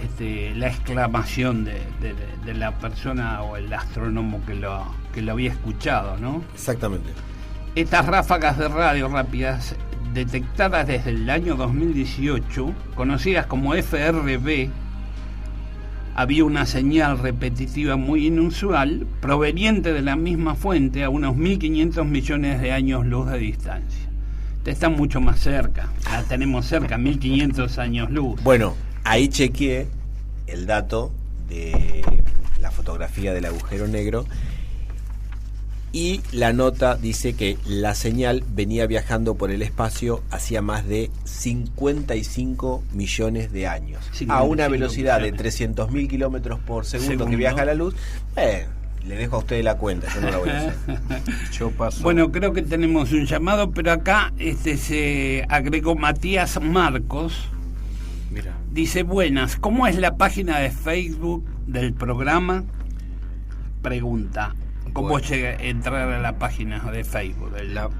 S2: la exclamación de la persona o el astrónomo que lo había escuchado, ¿no?
S6: Exactamente.
S2: Estas ráfagas de radio rápidas, detectadas desde el año 2018, conocidas como FRB, había una señal repetitiva muy inusual, proveniente de la misma fuente a unos 1.500 millones de años luz de distancia. Está mucho más cerca, la tenemos cerca, 1.500 años luz.
S6: Bueno, ahí chequeé el dato de la fotografía del agujero negro y la nota dice que la señal venía viajando por el espacio hacía más de 55 millones de años, a una velocidad de 300.000 kilómetros por segundo que viaja la luz. Le dejo a usted la cuenta, yo no la voy a hacer.
S3: Yo paso.
S2: Bueno, creo que tenemos un llamado, pero acá se agregó Matías Marcos.
S3: Mira.
S2: Dice: buenas, ¿cómo es la página de Facebook del programa? Pregunta. ¿Cómo
S3: Bueno.
S2: entrar a la página de Facebook?
S3: La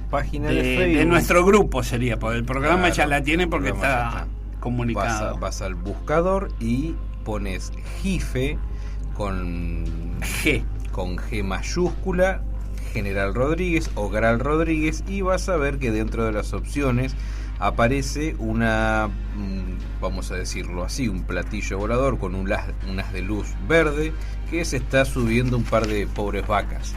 S3: página de Facebook.
S2: De nuestro grupo sería, porque el programa
S3: Claro,
S2: ya la tiene porque
S3: el programa
S2: está
S3: ya está.
S2: comunicado.
S3: Vas al buscador y pones GIFE con G mayúscula, General Rodríguez o Gral Rodríguez, y vas a ver que dentro de las opciones aparece vamos a decirlo así, un platillo volador con un haz de luz verde que se está subiendo un par de pobres vacas.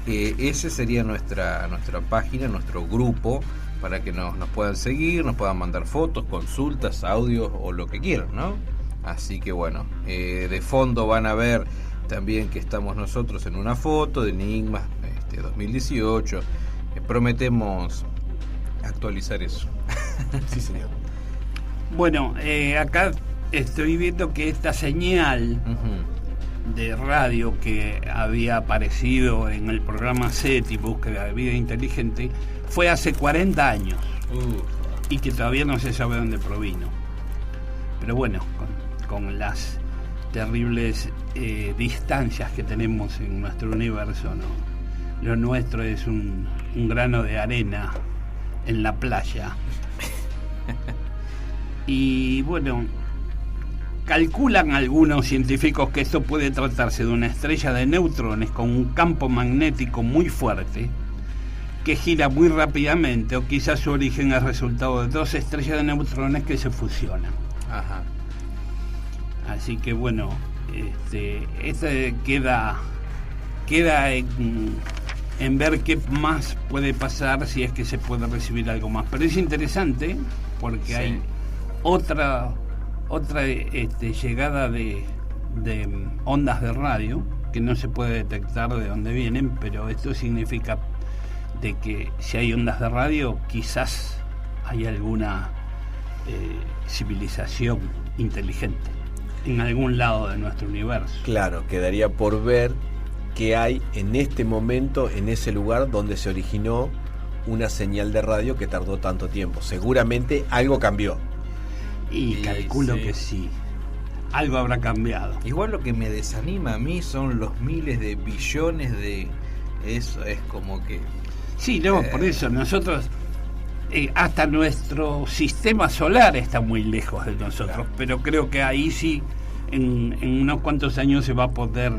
S3: Ese sería nuestra página, nuestro grupo, para que nos puedan seguir, nos puedan mandar fotos, consultas, audios o lo que quieran, ¿no? Así que bueno, de fondo van a ver también que estamos nosotros en una foto de Enigma 2018. Prometemos actualizar eso.
S6: Sí, señor.
S2: Bueno, acá estoy viendo que esta señal de radio que había aparecido en el programa SETI, Búsqueda de Vida Inteligente, fue hace 40 años y que todavía no se sabe dónde provino. Pero bueno, con las terribles distancias que tenemos en nuestro universo, ¿no? Lo nuestro es un grano de arena en la playa. Y bueno, calculan algunos científicos que esto puede tratarse de una estrella de neutrones con un campo magnético muy fuerte que gira muy rápidamente, o quizás su origen es resultado de dos estrellas de neutrones que se fusionan.
S3: Ajá.
S2: Así que bueno, queda en ver qué más puede pasar, si es que se puede recibir algo más. Pero es interesante porque
S3: Sí.
S2: hay otra llegada de ondas de radio que no se puede detectar de dónde vienen, pero esto significa de que si hay ondas de radio, quizás hay alguna civilización inteligente en algún lado de nuestro universo.
S6: Claro, quedaría por ver qué hay en este momento en ese lugar donde se originó una señal de radio que tardó tanto tiempo. Seguramente algo cambió.
S2: Y
S3: Sí,
S2: calculo
S3: sí.
S2: que sí, algo habrá cambiado.
S3: Igual lo que me desanima a mí son los miles de billones de... Eso es como que...
S2: Sí, no, por eso nosotros, hasta nuestro sistema solar está muy lejos de nosotros,
S3: Claro.
S2: pero creo que ahí sí, en unos cuantos años se va a poder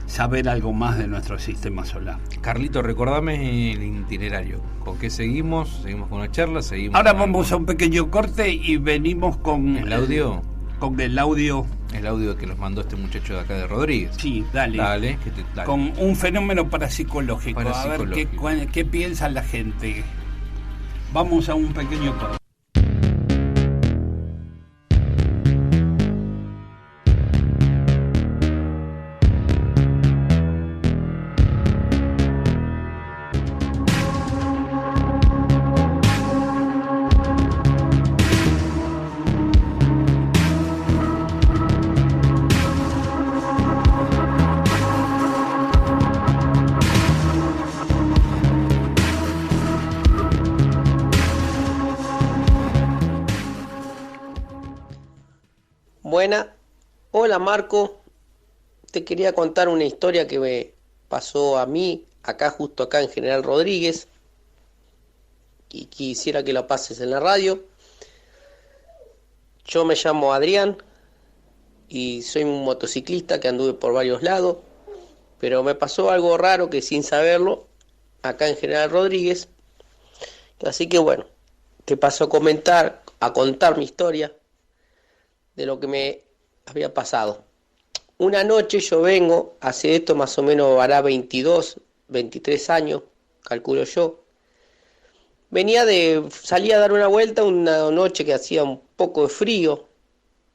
S2: saber algo más de nuestro sistema solar.
S3: Carlito, recordame el itinerario. ¿Con qué seguimos? ¿Seguimos con una charla? ¿Seguimos
S2: Ahora
S3: con
S2: vamos a
S3: algo?
S2: un pequeño corte y venimos con
S3: ¿El audio?
S2: Con el audio,
S3: El audio que nos mandó este muchacho de acá de Rodríguez.
S2: sí, dale.
S3: Dale.
S2: Con un fenómeno parapsicológico. A ver
S3: Parapsicológico.
S2: qué piensa la gente. Vamos a un pequeño corte.
S7: Buena, hola Marco, te quería contar una historia que me pasó a mí, justo acá en General Rodríguez, y quisiera que la pases en la radio. Yo me llamo Adrián y soy un motociclista que anduve por varios lados, pero me pasó algo raro que sin saberlo, acá en General Rodríguez. Así que bueno, te paso a contar mi historia de lo que me había pasado. Una noche yo vengo, hace esto más o menos hará 22, 23 años, calculo yo. Salí a dar una vuelta una noche que hacía un poco de frío,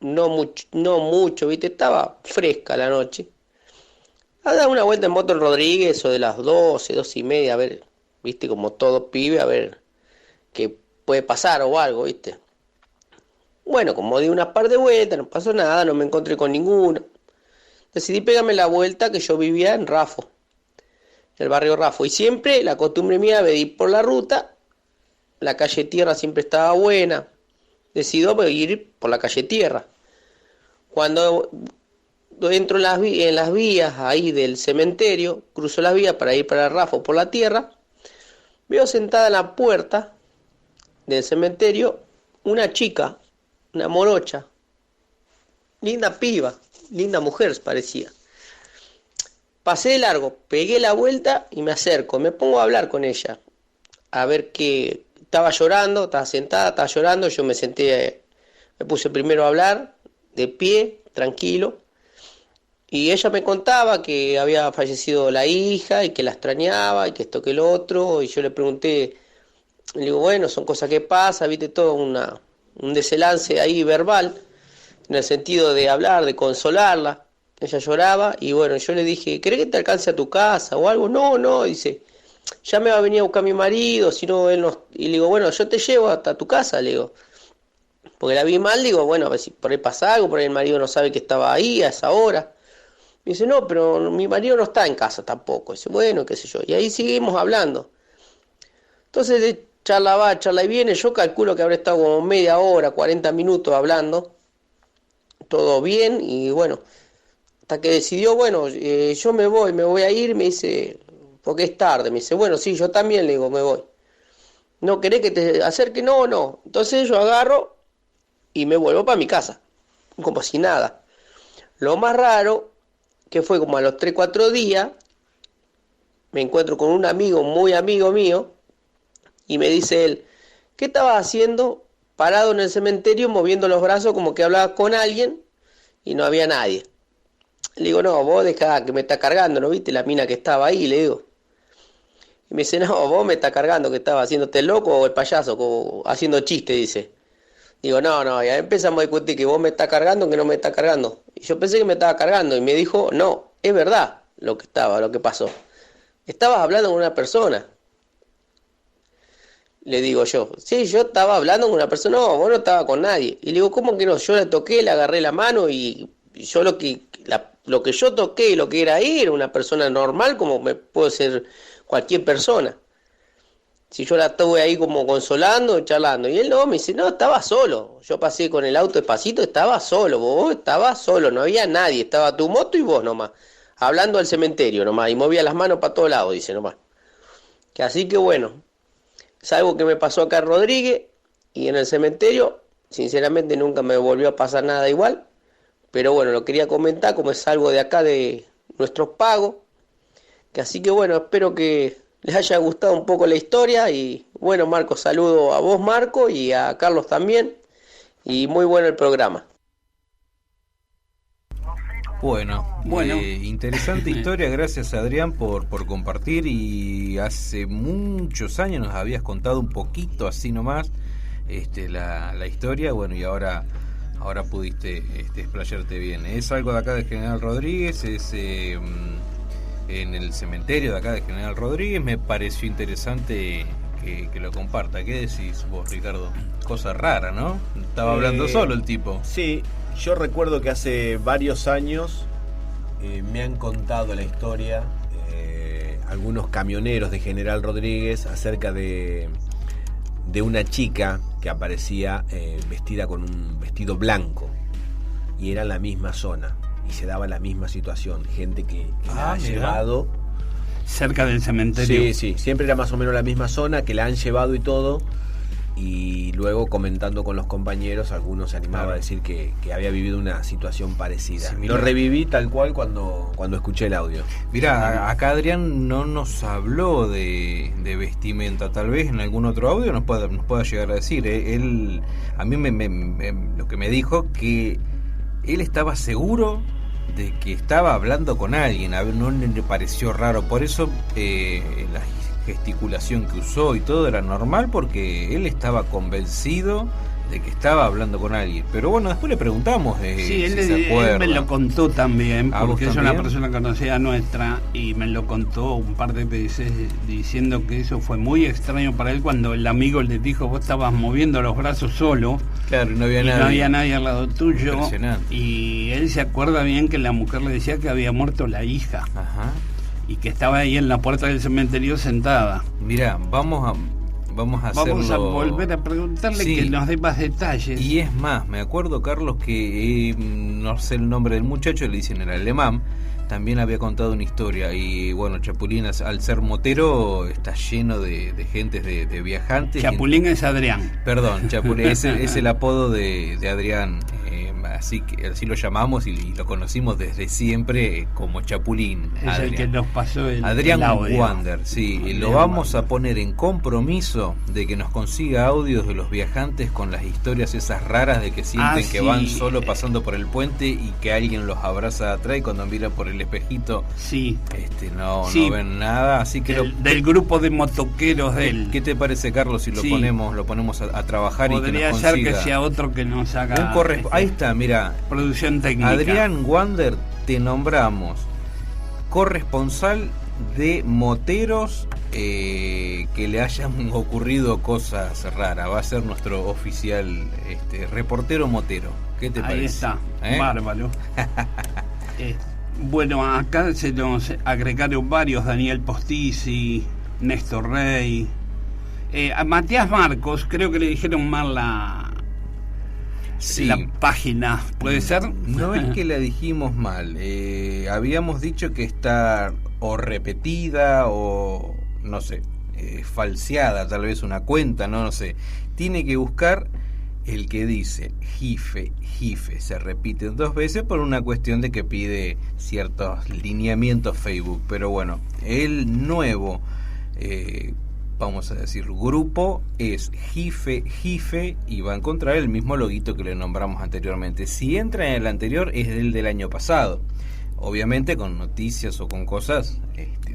S7: no mucho, ¿viste? Estaba fresca la noche. A dar una vuelta en moto en Rodríguez, o de las 12, 12:30, a ver, ¿viste? Como todo pibe, a ver qué puede pasar o algo, ¿viste? Bueno, como di unas par de vueltas, no pasó nada, no me encontré con ninguno. Decidí pegarme la vuelta, que yo vivía en Rafo, en el barrio Rafo. Y siempre la costumbre mía de ir por la ruta, la calle Tierra siempre estaba buena. Decidí ir por la calle Tierra. Cuando entro en las vías ahí del cementerio, cruzo las vías para ir para Rafo por la Tierra, veo sentada en la puerta del cementerio una chica, una morocha, linda piba, linda mujer parecía. Pasé de largo, pegué la vuelta y me acerco, me pongo a hablar con ella, a ver qué. Estaba llorando, estaba sentada, estaba llorando, yo me senté, me puse primero a hablar, de pie, tranquilo, y ella me contaba que había fallecido la hija y que la extrañaba y que esto que lo otro, y yo le pregunté, le digo, bueno, son cosas que pasan, viste, todo un desenlace ahí verbal, en el sentido de hablar, de consolarla. Ella lloraba y bueno, yo le dije, ¿querés que te alcance a tu casa o algo? No, dice, ya me va a venir a buscar mi marido, si no, él no. Y le digo, bueno, yo te llevo hasta tu casa, le digo. Porque la vi mal, digo, bueno, a ver si por ahí pasa algo, por ahí el marido no sabe que estaba ahí a esa hora. Me dice, no, pero mi marido no está en casa tampoco. Dice, bueno, qué sé yo. Y ahí seguimos hablando. Entonces, de charla va, charla y viene, yo calculo que habré estado como media hora, 40 minutos hablando. Todo bien, y bueno, hasta que decidió, bueno, yo me voy a ir, me dice, porque es tarde. Me dice, bueno, sí, yo también, le digo, me voy. ¿No querés que te acerque? No. Entonces yo agarro y me vuelvo para mi casa, como si nada. Lo más raro, que fue como a los 3, 4 días, me encuentro con un amigo, muy amigo mío, y me dice él, ¿qué estabas haciendo parado en el cementerio moviendo los brazos como que hablabas con alguien y no había nadie? Le digo, no, vos dejá que me está cargando, ¿no viste la mina que estaba ahí? Le digo. Y me dice, no, vos me está cargando, que estaba haciéndote el loco o el payaso, como haciendo chiste, dice. Digo, no, ya empezamos a discutir que vos me está cargando, que no me está cargando. Y yo pensé que me estaba cargando y me dijo, no, es verdad lo que pasó. Estabas hablando con una persona. Le digo yo, sí, yo estaba hablando con una persona, no, vos no estabas con nadie. Y le digo, ¿cómo que no? Yo la toqué, le agarré la mano y yo lo que yo toqué y lo que era ahí era una persona normal, como me puede ser cualquier persona. Si yo la estuve ahí como consolando, charlando, y él no, me dice, no, estaba solo. Yo pasé con el auto despacito, estaba solo, vos estabas solo, no había nadie, estaba tu moto y vos nomás, hablando al cementerio nomás, y movía las manos para todos lados, dice nomás. Que así que bueno, es algo que me pasó acá en Rodríguez, y en el cementerio, sinceramente nunca me volvió a pasar nada igual, pero bueno, lo quería comentar como es algo de acá de nuestros pagos, que así que bueno, espero que les haya gustado un poco la historia, y bueno, Marco, saludo a vos, Marco, y a Carlos también, y muy bueno el programa.
S3: Bueno, interesante historia, gracias Adrián por compartir, y hace muchos años nos habías contado un poquito así nomás la historia, bueno, y ahora pudiste explayarte bien. Es algo de acá de General Rodríguez, es en el cementerio de acá de General Rodríguez. Me pareció interesante que lo comparta. ¿Qué decís vos, Ricardo? Cosa rara, ¿no? Estaba hablando solo el tipo.
S6: Sí, yo recuerdo que hace varios años me han contado la historia algunos camioneros de General Rodríguez acerca de una chica que aparecía vestida con un vestido blanco, y era en la misma zona y se daba la misma situación, gente que la ha llevado
S2: cerca del cementerio.
S6: Sí, siempre era más o menos la misma zona, que la han llevado y todo, y luego comentando con los compañeros, algunos se animaban a decir que había vivido una situación parecida. Lo reviví tal cual cuando escuché el audio.
S3: Mirá, acá Adrián no nos habló de vestimenta, tal vez en algún otro audio nos pueda llegar a decir. Él, a mí lo que me dijo, que él estaba seguro de que estaba hablando con alguien, no le pareció raro, por eso la gesticulación que usó y todo era normal, porque él estaba convencido de que estaba hablando con alguien. Pero bueno, después le preguntamos
S2: sí, él me lo contó también, porque es una persona conocida nuestra, y me lo contó un par de veces, diciendo que eso fue muy extraño para él cuando el amigo le dijo: vos estabas moviendo los brazos solo.
S3: Claro, no había
S2: nadie al lado tuyo. Y él se acuerda bien que la mujer le decía que había muerto la hija.
S3: Ajá.
S2: Y que estaba ahí en la puerta del cementerio sentada.
S3: Mirá, vamos a
S2: volver a preguntarle, sí, que nos dé más detalles.
S3: Y es más, me acuerdo, Carlos, que no sé el nombre del muchacho, le dicen el alemán, también había contado una historia. Y bueno, Chapulín, al ser motero, está lleno de gentes, de viajantes.
S2: Chapulín es Adrián.
S3: Perdón, Chapulín es el apodo de Adrián. Así lo llamamos y lo conocimos desde siempre como Chapulín.
S2: Es Adrián, el que nos pasó
S3: Adrián
S2: el audio.
S3: Wander, sí. Y lo vamos a poner en compromiso de que nos consiga audios de los viajantes con las historias esas raras de que sienten que van solo pasando por el puente y que alguien los abraza atrás, y cuando miran por el espejito no ven nada. Así que
S2: del grupo de motoqueros de él.
S3: ¿Qué te parece, Carlos, si lo ponemos a trabajar?
S2: Podría
S3: y que nos
S2: ser
S3: consiga
S2: que sea otro que nos haga
S3: ahí está, mira,
S2: producción técnica.
S3: Adrián Wander, te nombramos corresponsal de moteros que le hayan ocurrido cosas raras. Va a ser nuestro oficial reportero motero. ¿Qué te parece?
S2: Ahí está, bárbaro. Bueno, acá se nos agregaron varios: Daniel Postisi, Néstor Rey, a Matías Marcos, creo que le dijeron mal la página, ¿puede ser?
S3: No es que la dijimos mal, habíamos dicho que está o repetida o no sé, falseada tal vez una cuenta, no sé. Tiene que buscar el que dice Jife, se repite 2 veces por una cuestión de que pide ciertos lineamientos Facebook. Pero bueno, el nuevo vamos a decir grupo es Jife, y va a encontrar el mismo loguito que le nombramos anteriormente. Si entra en el anterior, es el del año pasado, obviamente con noticias o con cosas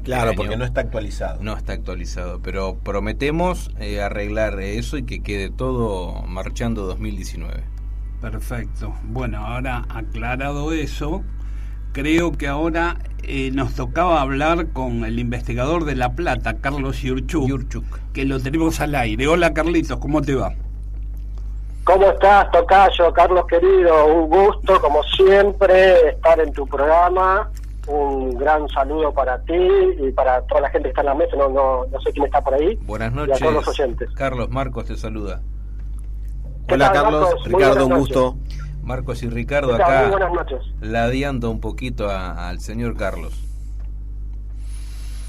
S6: claro, porque no está actualizado.
S3: No está actualizado, pero prometemos arreglar eso y que quede todo marchando 2019.
S2: Perfecto. Bueno, ahora aclarado eso, creo que ahora nos tocaba hablar con el investigador de La Plata, Carlos Yurchuk, que lo tenemos al aire. Hola, Carlitos, ¿cómo te va?
S8: ¿Cómo estás, tocayo? Carlos querido, un gusto, como siempre, estar en tu programa. Un gran saludo para ti y para toda la gente que está en la mesa, no sé quién está por ahí.
S3: Buenas noches,
S8: y a todos los oyentes.
S3: Carlos, Marcos te saluda.
S6: Hola, Carlos,
S8: Marcos,
S6: Ricardo, un gusto.
S3: Marcos y Ricardo acá,
S8: muy buenas noches.
S3: ladeando un poquito al señor Carlos.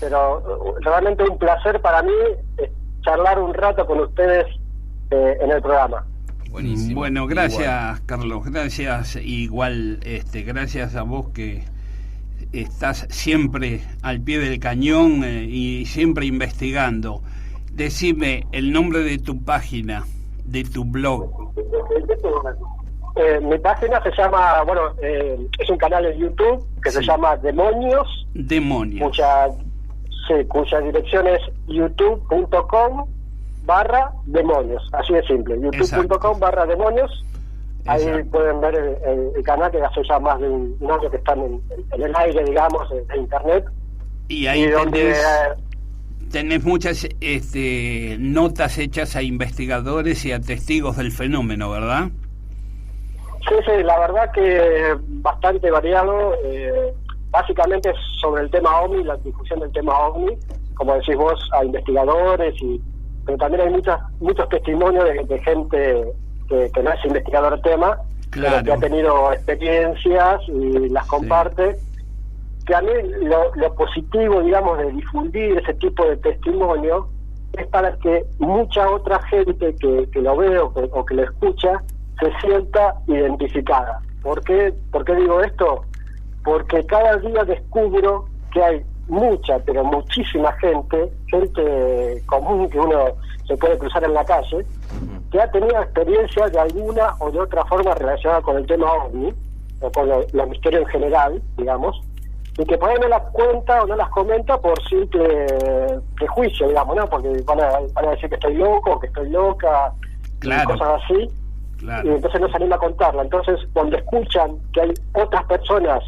S8: Pero realmente un placer para mí charlar un rato con ustedes en el programa.
S3: Buenísimo.
S2: Bueno, gracias, Carlos, gracias. Igual, gracias a vos que estás siempre al pie del cañón y siempre investigando. Decime el nombre de tu página, de tu blog.
S8: Mi página se llama, es un canal en YouTube que se llama Demonios, cuya dirección es youtube.com/demonios, así de simple, youtube.com/demonios. Ahí pueden ver el canal, que hace ya más de un año que están en el aire, digamos, de internet.
S2: Y ahí tenés muchas notas hechas a investigadores y a testigos del fenómeno, ¿verdad?
S8: Sí, la verdad que bastante variado. Básicamente es sobre el tema OVNI, la discusión del tema OVNI, como decís vos, a investigadores, pero también hay muchos testimonios de gente que no es investigador del tema,
S2: claro,
S8: pero que ha tenido experiencias y las comparte. Que a mí lo positivo, digamos, de difundir ese tipo de testimonio es para que mucha otra gente que lo ve o que lo escucha se sienta identificada. ¿Por qué digo esto? Porque cada día descubro que hay mucha, pero muchísima gente común que uno se puede cruzar en la calle, que ha tenido experiencia de alguna o de otra forma relacionada con el tema OVNI, o con los misterios en general, digamos, y que por ahí no las cuenta o no las comenta por simple prejuicio, digamos, ¿no? Porque van a decir que estoy loco, o que estoy loca,
S2: claro,
S8: y cosas así,
S2: claro.
S8: Y entonces no se anima a contarla. Entonces, cuando escuchan que hay otras personas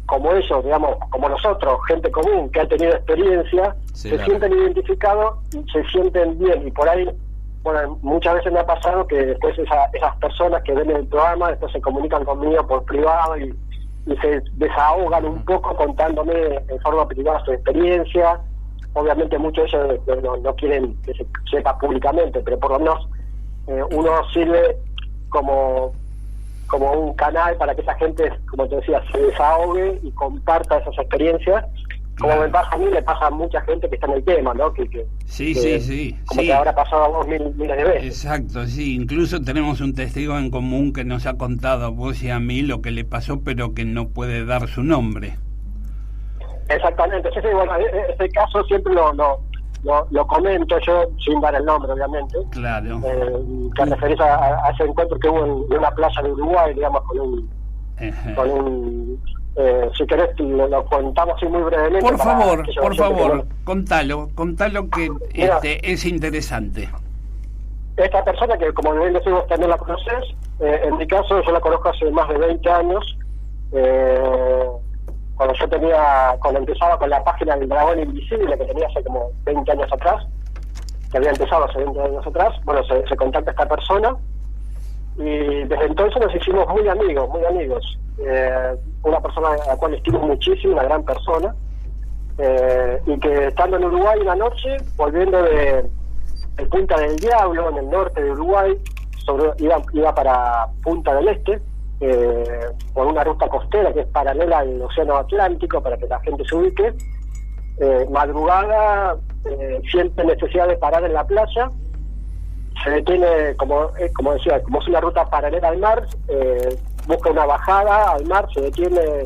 S8: como ellos, digamos, como nosotros, gente común, que han tenido experiencia, se sienten identificados y se sienten bien. Y por ahí, bueno, muchas veces me ha pasado que después esas personas que ven el programa, después se comunican conmigo por privado y se desahogan un poco contándome en forma privada su experiencia. Obviamente muchos de ellos no quieren que se sepa públicamente, pero por lo menos uno sirve como un canal para que esa gente, como te decía, se desahogue y comparta esas experiencias. Como me pasa a mí, le pasa a mucha gente que está en el tema, ¿no?
S2: Sí.
S8: Como te habrá pasado a vos miles de veces.
S2: Exacto, sí. Incluso tenemos un testigo en común que nos ha contado a vos y a mí lo que le pasó, pero que no puede dar su nombre.
S8: Exactamente. Sí, bueno, ese caso siempre lo comento yo, sin dar el nombre, obviamente.
S2: Claro.
S8: Te referís a ese encuentro que hubo en una playa de Uruguay, digamos, con un si querés lo contamos así muy brevemente.
S2: Por favor, contalo que
S8: mira,
S2: es interesante.
S8: Esta persona, que como bien decimos también la conoces, en mi caso yo la conozco hace más de 20 años, cuando empezaba con la página del Dragón Invisible, que tenía hace como 20 años atrás, que había empezado hace 20 años atrás, bueno, se contacta esta persona, y desde entonces nos hicimos muy amigos. Una persona a la cual estimo muchísimo, una gran persona, y que estando en Uruguay una noche, volviendo de Punta del Diablo, en el norte de Uruguay, iba para Punta del Este, por una ruta costera que es paralela al Océano Atlántico, para que la gente se ubique. Madrugada, siente necesidad de parar en la playa, se detiene, como decía, como es una ruta paralela al mar, busca una bajada al mar, se detiene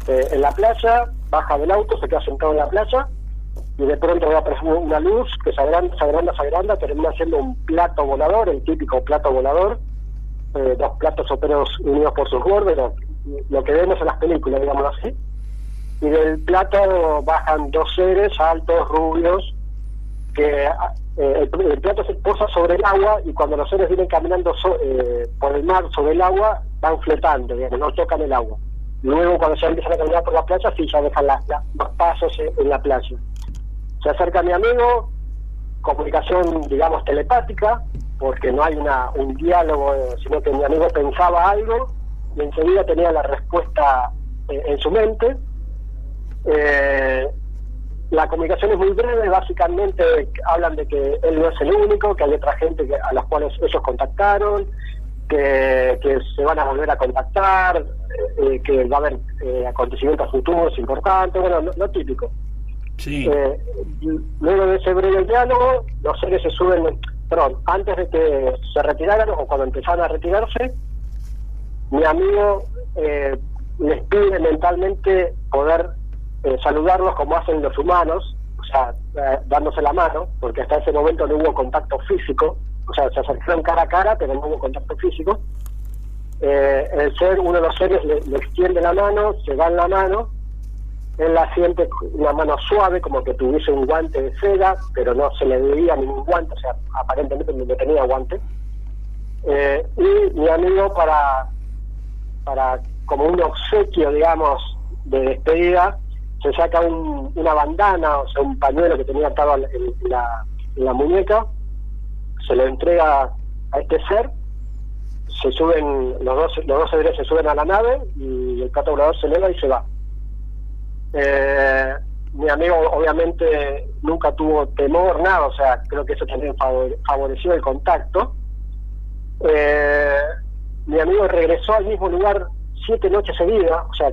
S8: en la playa, baja del auto, se queda sentado en la playa, y de pronto ve aparecer una luz que se agranda, termina siendo un plato volador, el típico plato volador, dos platos soperos unidos por sus bordes, lo que vemos en las películas, digamos así, y del plato bajan dos seres altos, rubios, que el plato se posa sobre el agua, y cuando los seres vienen caminando por el mar sobre el agua, van flotando, digamos, no tocan el agua. Luego, cuando ya empiezan a caminar por la playa, sí, ya dejan los pasos en la playa. Se acerca mi amigo, comunicación, digamos, telepática, porque no hay un diálogo, sino que mi amigo pensaba algo y enseguida tenía la respuesta en su mente. La comunicación es muy breve, básicamente hablan de que él no es el único, que hay otra gente a las cuales ellos contactaron, que se van a volver a contactar, que va a haber acontecimientos futuros importantes, bueno, lo típico.
S2: Sí.
S8: Luego de ese breve diálogo, los seres se suben, antes de que se retiraran o cuando empezaron a retirarse, mi amigo les pide mentalmente poder saludarlos como hacen los humanos, o sea, dándose la mano, porque hasta ese momento no hubo contacto físico, o sea, se acercaron cara a cara, pero no hubo contacto físico. Uno de los seres le extiende la mano, se dan la mano, él la siente una mano suave, como que tuviese un guante de seda, pero no se le veía ningún guante, o sea, aparentemente no tenía guante. Y mi amigo, para como un obsequio, digamos, de despedida, se saca una bandana, o sea, un pañuelo que tenía atado en la muñeca, se lo entrega a este ser, se suben los dos seres se suben a la nave y el plato volador se eleva y se va. Mi amigo obviamente nunca tuvo temor, nada, o sea, creo que eso también favoreció el contacto. Mi amigo regresó al mismo lugar 7 noches seguidas, o sea,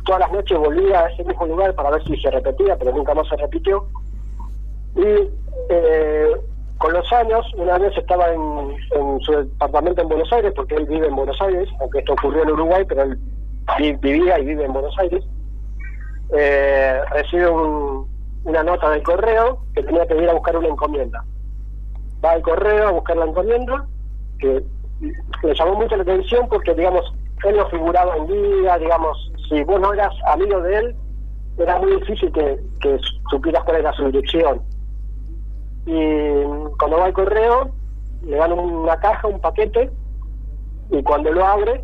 S8: todas las noches volvía a ese mismo lugar para ver si se repetía, pero nunca más se repitió. Y con los años, una vez estaba en su departamento en Buenos Aires, porque él vive en Buenos Aires, aunque esto ocurrió en Uruguay, pero él vivía y vive en Buenos Aires. Recibe una nota del correo que tenía que ir a buscar una encomienda. Va al correo a buscar la encomienda, que le llamó mucho la atención porque, digamos, él no figuraba en guía, digamos, si vos no eras amigo de él, era muy difícil que supieras cuál era su dirección. Y cuando va al correo, le dan una caja, un paquete, y cuando lo abre,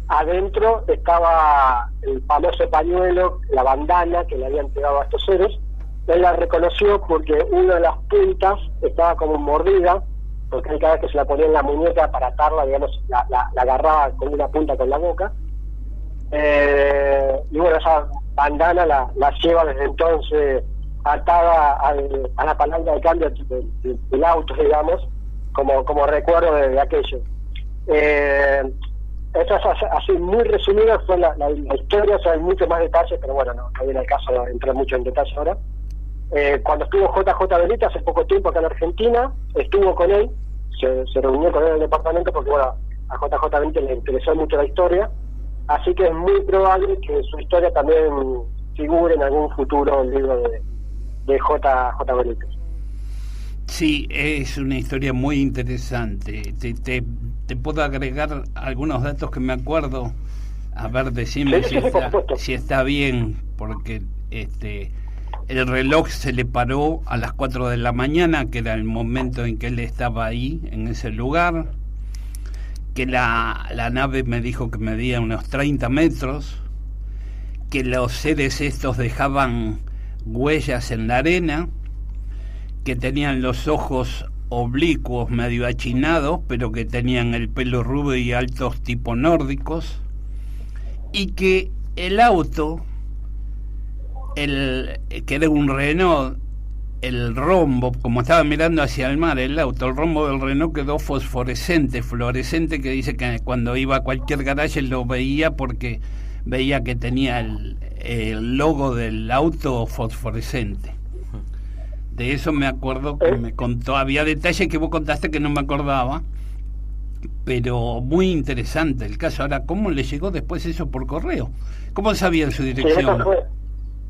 S8: adentro estaba el famoso pañuelo, la bandana que le habían pegado a estos seres. Él la reconoció porque una de las puntas estaba como mordida, porque él cada vez que se la ponía en la muñeca para atarla, digamos, la agarraba con una punta con la boca. Y bueno, esa bandana la lleva desde entonces atada a la palanca de cambio del auto, digamos, como recuerdo de aquello. Esto es así muy resumido, fue la historia, o sea, hay muchos más detalles, pero bueno, no viene el caso de entrar mucho en detalle ahora. Cuando estuvo JJ Benítez hace poco tiempo acá en Argentina, estuvo con él, se reunió con él en el departamento porque bueno, a JJ Benítez le interesó mucho la historia, así que es muy probable que su historia también figure en algún futuro libro de JJ Benítez.
S2: Sí, es una historia muy interesante. Te puedo agregar algunos datos que me acuerdo. A ver, decime si está bien, porque el reloj se le paró a las 4 de la mañana, que era el momento en que él estaba ahí, en ese lugar, que la nave me dijo que medía unos 30 metros, que los seres estos dejaban huellas en la arena, que tenían los ojos oblicuos medio achinados, pero que tenían el pelo rubio y altos tipo nórdicos, y que el auto, que era un Renault, el rombo, como estaba mirando hacia el mar el auto, el rombo del Renault quedó fluorescente, que dice que cuando iba a cualquier garaje lo veía porque veía que tenía el logo del auto fosforescente. De eso me acuerdo que me contó, había detalles que vos contaste que no me acordaba, pero muy interesante el caso. Ahora, ¿cómo le llegó después eso por correo? ¿Cómo sabían su dirección?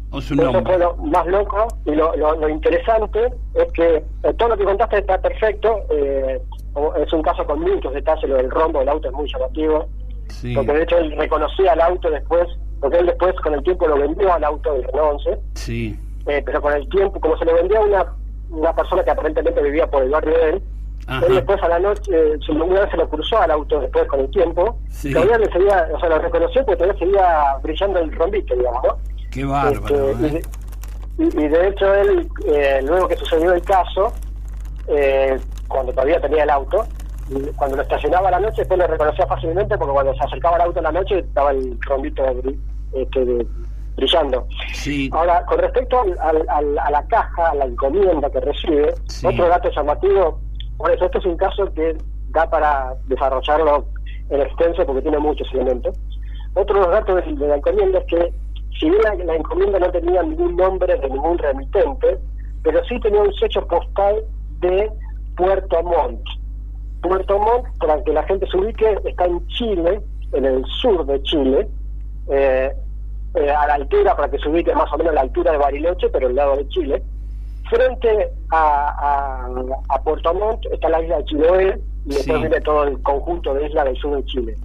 S2: ¿O su nombre?
S8: Eso fue lo más loco, y lo interesante es que todo lo que contaste está perfecto, es un caso con muchos detalles, lo del rombo del auto es muy llamativo, sí. Porque de hecho él reconocía al auto después, porque él después con el tiempo lo vendió al auto del Renault 11,
S2: sí.
S8: Pero con el tiempo, como se lo vendía a una persona que aparentemente vivía por el barrio de él, ajá, él después a la noche, una vez se lo cruzó al auto después con el tiempo, sí. Todavía le seguía, o sea, lo reconoció porque todavía seguía brillando el rombito, digamos, ¿no?
S2: Qué bárbaro.
S8: Y de hecho él, luego que sucedió el caso, cuando todavía tenía el auto, cuando lo estacionaba a la noche, después lo reconocía fácilmente porque cuando se acercaba al auto en la noche estaba el rombito brillando. Sí. Ahora, con respecto a la caja, a la encomienda que recibe, sí. Otro dato llamativo, por eso este es un caso que da para desarrollarlo en extenso porque tiene muchos elementos. Otro de los datos de la encomienda es que si bien la encomienda no tenía ningún nombre de ningún remitente, pero sí tenía un sello postal de Puerto Montt. Puerto Montt, para que la gente se ubique, está en Chile, en el sur de Chile, a la altura, para que se ubique más o menos a la altura de Bariloche, pero al lado de Chile. Frente a Puerto Montt está la isla de Chiloé, y después sí. Viene todo el conjunto de islas del sur de Chile.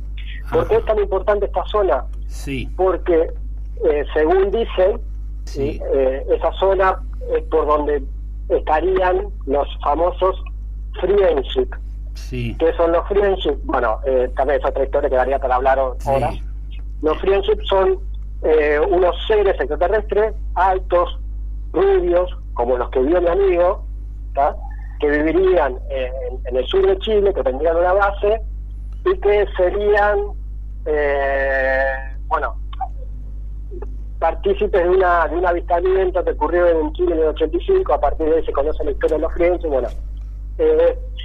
S8: ¿Por qué es tan importante esta zona? Sí. Porque según dicen, sí. Esa zona es por donde estarían los famosos Friendship. Sí. ¿Qué son los Friendship? Bueno, también es otra historia que daría para hablar ahora. Sí. Los Friendship son unos seres extraterrestres altos, rubios, como los que vio mi amigo, ¿tá? Que vivirían en el sur de Chile, que tendrían una base y que serían, partícipes de un avistamiento que ocurrió en Chile en el 85. A partir de ahí se conoce la historia de los Friendship. Bueno,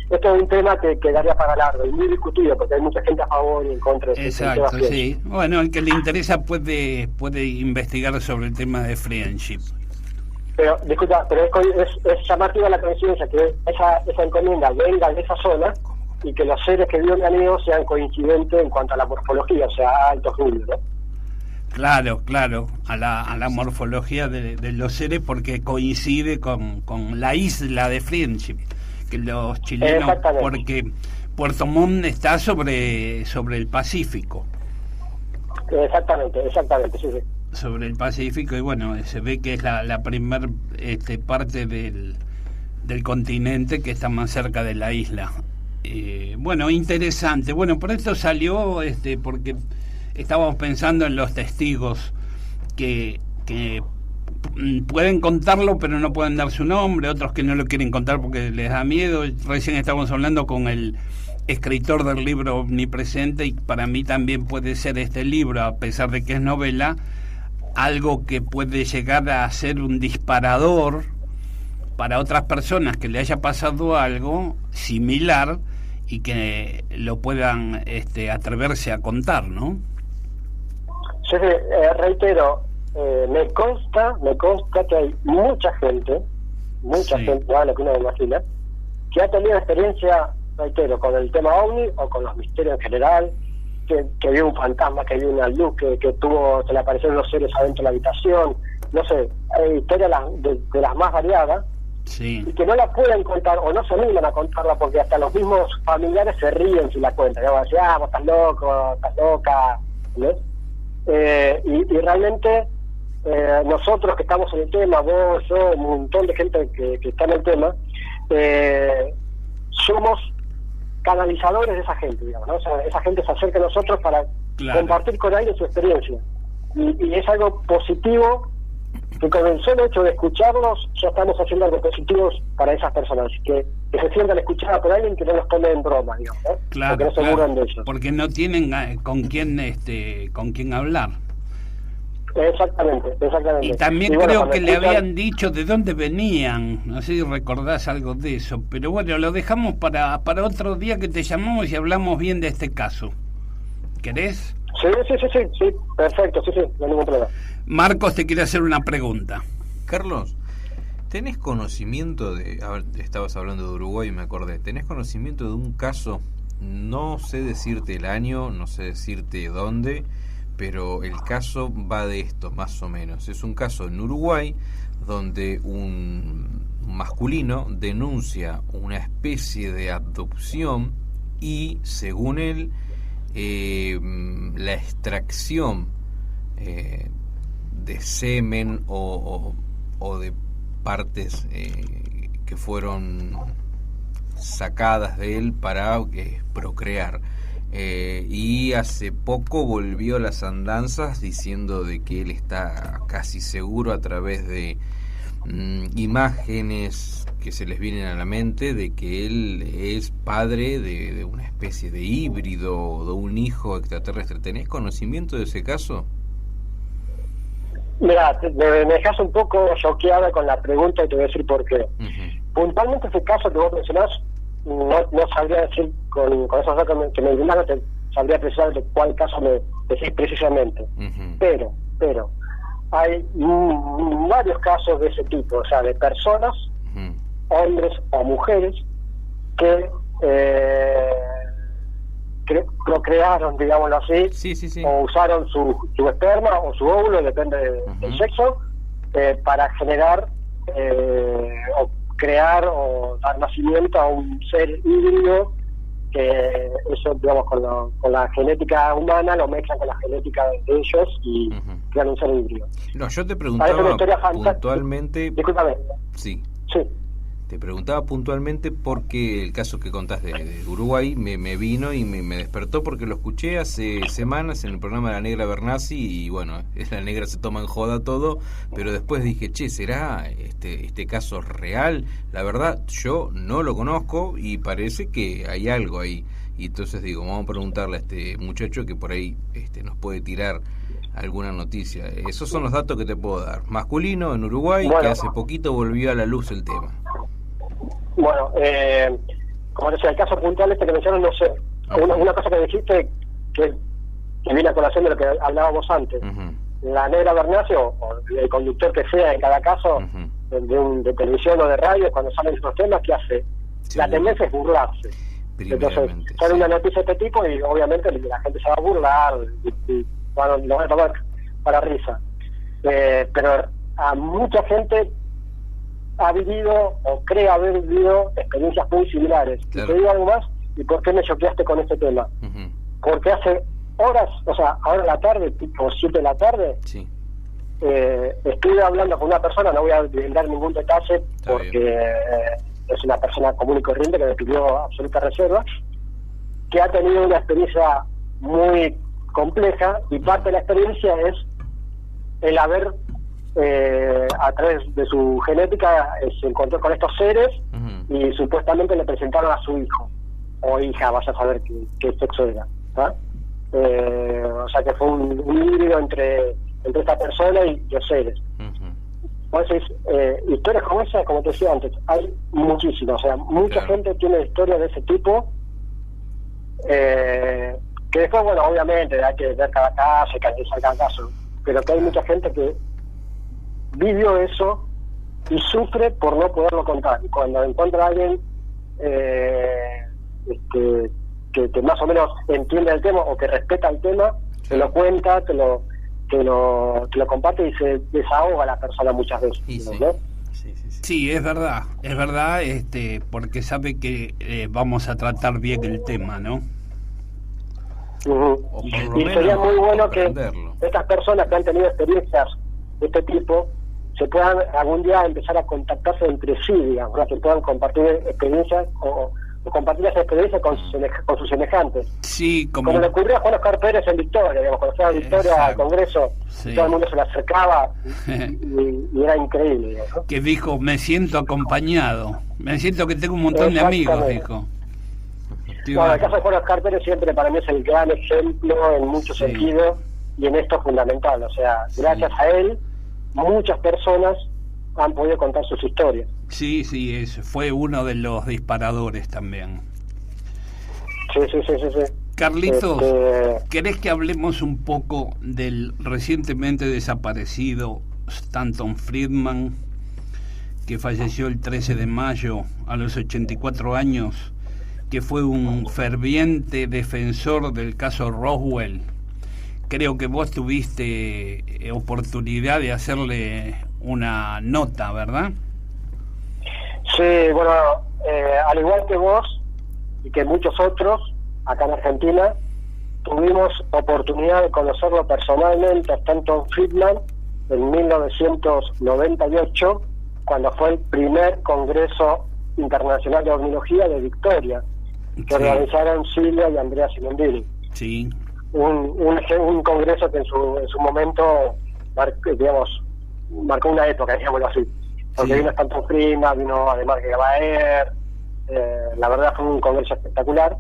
S8: esto es un tema que quedaría para largo y muy discutido porque hay mucha gente a favor y en contra de eso.
S2: Exacto, sí. Bueno, el que le interesa puede investigar sobre el tema de Friendship.
S8: Pero, disculpa, pero es llamativa la coincidencia que esa encomienda venga de esa zona y que los seres que vio mi amigo sean coincidentes en cuanto a la morfología, o sea, altos rubios, ¿no?
S2: Claro, a la morfología de los seres, porque coincide con la isla de Friendship, que los chilenos, porque Puerto Montt está sobre el Pacífico.
S8: Exactamente, sí.
S2: Sobre el Pacífico, y bueno, se ve que es la primer parte del continente que está más cerca de la isla. Bueno, interesante. Bueno, por esto salió, porque estábamos pensando en los testigos que pueden contarlo pero no pueden dar su nombre, otros que no lo quieren contar porque les da miedo. Recién estábamos hablando con el escritor del libro Omnipresente, y para mí también puede ser este libro, a pesar de que es novela, algo que puede llegar a ser un disparador para otras personas que le haya pasado algo similar y que lo puedan atreverse a contar, ¿no?
S8: Sí, reitero, me consta que hay mucha gente, lo que uno imagina, que ha tenido experiencia, reitero, con el tema OVNI o con los misterios en general, que vio un fantasma, que vio una luz, que se le aparecieron los seres adentro de la habitación, no sé, hay historias de las más variadas,
S2: sí,
S8: y que no la pueden contar o no se animan a contarla porque hasta los mismos familiares se ríen si la cuentan. Yo decir, vos estás loco, estás loca, ¿no? Y realmente nosotros que estamos en el tema, vos, yo, un montón de gente que está en el tema, somos canalizadores de esa gente, digamos, ¿no? O sea, esa gente se acerca a nosotros para compartir con ellos su experiencia, y es algo positivo, que con el solo hecho de escucharlos ya estamos haciendo algo positivo para esas personas, que se sientan escuchadas por alguien que no los tome en broma, digamos, ¿no? Porque no se burlan de ellos,
S2: porque no tienen con quién hablar.
S8: Exactamente.
S2: Y también creo que le habían dicho de dónde venían, no sé si recordás algo de eso, pero bueno, lo dejamos para otro día, que te llamamos y hablamos bien de este caso. ¿Querés?
S8: Sí, perfecto, sí, no hay ningún problema.
S2: Marcos te quiere hacer una pregunta.
S3: Carlos, ¿tenés conocimiento de... A ver, estabas hablando de Uruguay y me acordé. ¿Tenés conocimiento de un caso? No sé decirte el año, no sé decirte dónde, pero el caso va de esto, más o menos. Es un caso en Uruguay donde un masculino denuncia una especie de abducción y, según él, la extracción de semen o de partes que fueron sacadas de él para procrear, y hace poco volvió a las andanzas diciendo de que él está casi seguro, a través de imágenes que se les vienen a la mente, de que él es padre de una especie de híbrido, de un hijo extraterrestre. ¿Tenés conocimiento de ese caso?
S8: Mira, me dejas un poco choqueada con la pregunta y te voy a decir por qué. Puntualmente ese caso que vos mencionás, no sabría decir con esos datos que me brindas, no te sabría precisar de cuál caso me decís precisamente. Pero hay varios casos de ese tipo, o sea, de personas, hombres o mujeres, que procrearon, digámoslo así,
S3: sí.
S8: o usaron su esperma o su óvulo, depende del sexo, para generar o crear o dar nacimiento a un ser híbrido, que eso, digamos, con la genética humana lo mezclan con la genética de ellos y crean un ser híbrido.
S3: No, yo te preguntaba puntualmente...
S8: Discúlpame.
S3: Sí. Te preguntaba puntualmente porque el caso que contás de Uruguay me vino y me despertó, porque lo escuché hace semanas en el programa de la Negra Bernasi, y bueno, la Negra se toma en joda todo, pero después dije, ¿será este caso real? La verdad, yo no lo conozco y parece que hay algo ahí. Y entonces digo, vamos a preguntarle a este muchacho que por ahí nos puede tirar alguna noticia. Esos son los datos que te puedo dar. Masculino en Uruguay, que hace poquito volvió a la luz el tema.
S8: Bueno, como decía, el caso puntual que mencionaron, no sé. Una cosa que dijiste que viene a colación de lo que hablábamos antes. La Negra Bernasi, o el conductor que sea en cada caso, de televisión o de radio, cuando salen estos temas, ¿qué hace?
S3: Sí,
S8: la tendencia es burlarse. Entonces, sale una noticia de este tipo y obviamente la gente se va a burlar y bueno, lo van a tomar para risa. Pero a mucha gente ha vivido o cree haber vivido experiencias muy similares.
S3: Claro.
S8: Y te digo algo más, ¿y por qué me choqueaste con este tema?
S3: Ujú.
S8: Porque hace horas, o sea, ahora en la tarde, tipo 7 de la tarde,
S3: Sí.
S8: estuve hablando con una persona, no voy a brindar ningún detalle
S3: Está
S8: porque es una persona común y corriente que me pidió absoluta reserva, que ha tenido una experiencia muy compleja y parte de la experiencia es el haber, a través de su genética, se encontró con estos seres
S3: Ujú.
S8: y supuestamente le presentaron a su hijo o hija, vaya a saber qué sexo era, ¿tá? O sea que fue un híbrido entre esta persona y los seres.
S3: Ujú.
S8: Entonces, historias como esa, como te decía antes, hay muchísimas, o sea, mucha
S3: Claro.
S8: gente tiene historias de ese tipo, que después, bueno, obviamente hay que ver cada caso, hay que analizar cada caso, pero que hay mucha gente que vivió eso y sufre por no poderlo contar. Y cuando encuentra a alguien que más o menos entiende el tema o que respeta el tema, te lo cuenta, te lo comparte y se desahoga la persona muchas veces.
S3: Y sí.
S8: ¿no?
S3: Sí.
S2: Sí, es verdad, porque sabe que vamos a tratar bien el tema, ¿no?
S8: Ujú.
S3: O por lo
S8: Y
S3: menos
S8: sería muy bueno que
S3: comprenderlo.
S8: estas personas que han tenido experiencias de este tipo se puedan algún día empezar a contactarse entre sí, digamos, ¿no? Que puedan compartir experiencias o compartir esa experiencia con sus semejantes.
S2: Sí,
S8: Como le ocurrió a Juan Oscar Pérez en Victoria, digamos, cuando fue a Victoria al
S2: Exacto.
S8: Congreso,
S2: Sí.
S8: todo el mundo se le acercaba y era increíble, digamos, ¿no?
S2: que dijo, me siento acompañado, me siento que tengo un montón de amigos,
S8: Exactamente.
S2: dijo. Sí,
S8: Bueno, el
S2: va.
S8: caso de Juan Oscar Pérez siempre para mí es el gran ejemplo en muchos
S2: Sí.
S8: sentidos y en esto fundamental. O sea, gracias a él, muchas personas han podido contar sus historias.
S2: Sí, fue uno de los disparadores también.
S8: Sí.
S2: Carlitos,
S8: Este,
S2: ¿querés que hablemos un poco del recientemente desaparecido Stanton Friedman, que falleció el 13 de mayo a los 84 años, que fue un ferviente defensor del caso Roswell? Creo que vos tuviste oportunidad de hacerle una nota, ¿verdad?
S8: Sí, bueno, al igual que vos y que muchos otros acá en Argentina, tuvimos oportunidad de conocerlo personalmente a Stanton Friedman en 1998, cuando fue el primer Congreso Internacional de Ovnología de Victoria, que organizaron Silvia y Andrea Simondini.
S2: Sí.
S8: Un congreso que en su momento marcó una época, digámoslo así, porque vino Stanton Friedman, vino además de Baer, la verdad fue un congreso espectacular.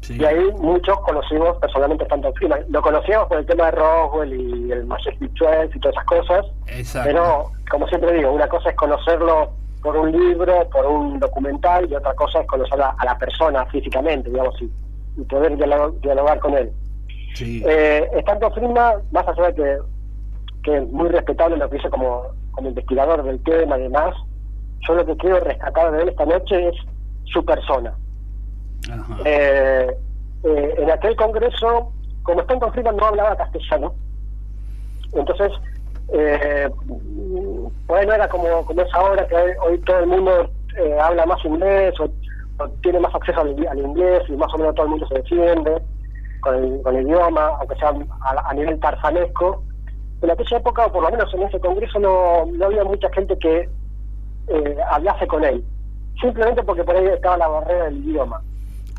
S2: Sí.
S8: Y ahí muchos conocimos personalmente a Stanton Friedman. Lo conocíamos por el tema de Roswell y el Majestic 12 y todas esas cosas.
S2: Exacto.
S8: Pero, como siempre digo, una cosa es conocerlo por un libro, por un documental, y otra cosa es conocer a la persona físicamente, digamos, y poder dialogar con él.
S2: Sí.
S8: Stanton Friedman, más allá de que es muy respetable lo que hizo como investigador del tema y demás, yo lo que quiero rescatar de él esta noche es su persona.
S2: Ajá.
S8: En aquel congreso, como Stanton Friedman no hablaba castellano, entonces bueno, era como es ahora, que hoy todo el mundo habla más inglés o tiene más acceso al inglés y más o menos todo el mundo se defiende con el idioma, aunque sea a nivel tarzanesco. En aquella época, o por lo menos en ese congreso, no había mucha gente que hablase con él, simplemente porque por ahí estaba la barrera del idioma.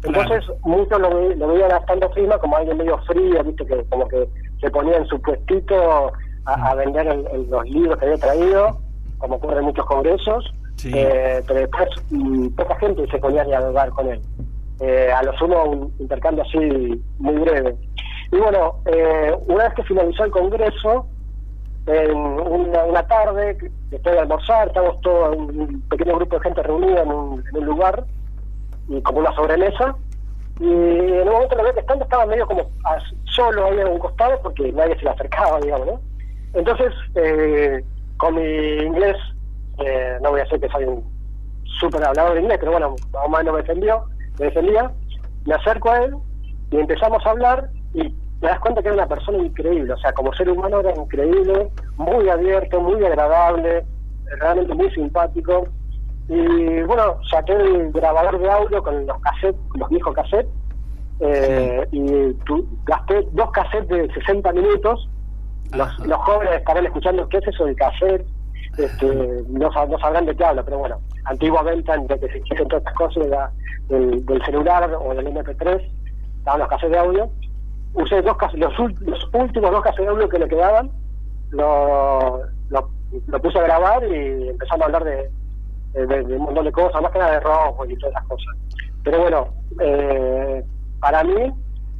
S8: Entonces muchos lo veían a Stanton Friedman como alguien medio frío, viste, que como que se ponía en su puestito a vender los libros que había traído, como ocurre en muchos congresos.
S2: Sí.
S8: Pero después poca gente se ponía a dialogar con él. A lo sumo un intercambio así muy breve. Y bueno, una vez que finalizó el congreso, en una tarde, después de almorzar, estábamos todos, un pequeño grupo de gente reunida en un lugar, y como una sobremesa, y en un momento lo veo que estaba medio como solo ahí en un costado porque nadie se le acercaba, digamos, ¿no? Entonces, con mi inglés no voy a decir que soy un súper hablador de inglés, pero bueno, más o menos me defendía, me acerco a él y empezamos a hablar y te das cuenta que era una persona increíble, o sea, como ser humano era increíble, muy abierto, muy agradable, realmente muy simpático. Y bueno, saqué el grabador de audio con los cassettes, los viejos cassettes, y gasté 2 cassettes de 60 minutos. Los jóvenes estarán escuchando qué es eso del cassette, no sabrán de qué hablo, pero bueno, antiguamente, antes de que se hiciesen todas estas cosas del celular o del MP3, estaban los cassettes de audio. Usé los últimos 2 cassettes de audio que le quedaban, lo puse a grabar y empezamos a hablar de un montón de cosas, más que nada de Roswell y todas esas cosas. Pero bueno, para mí,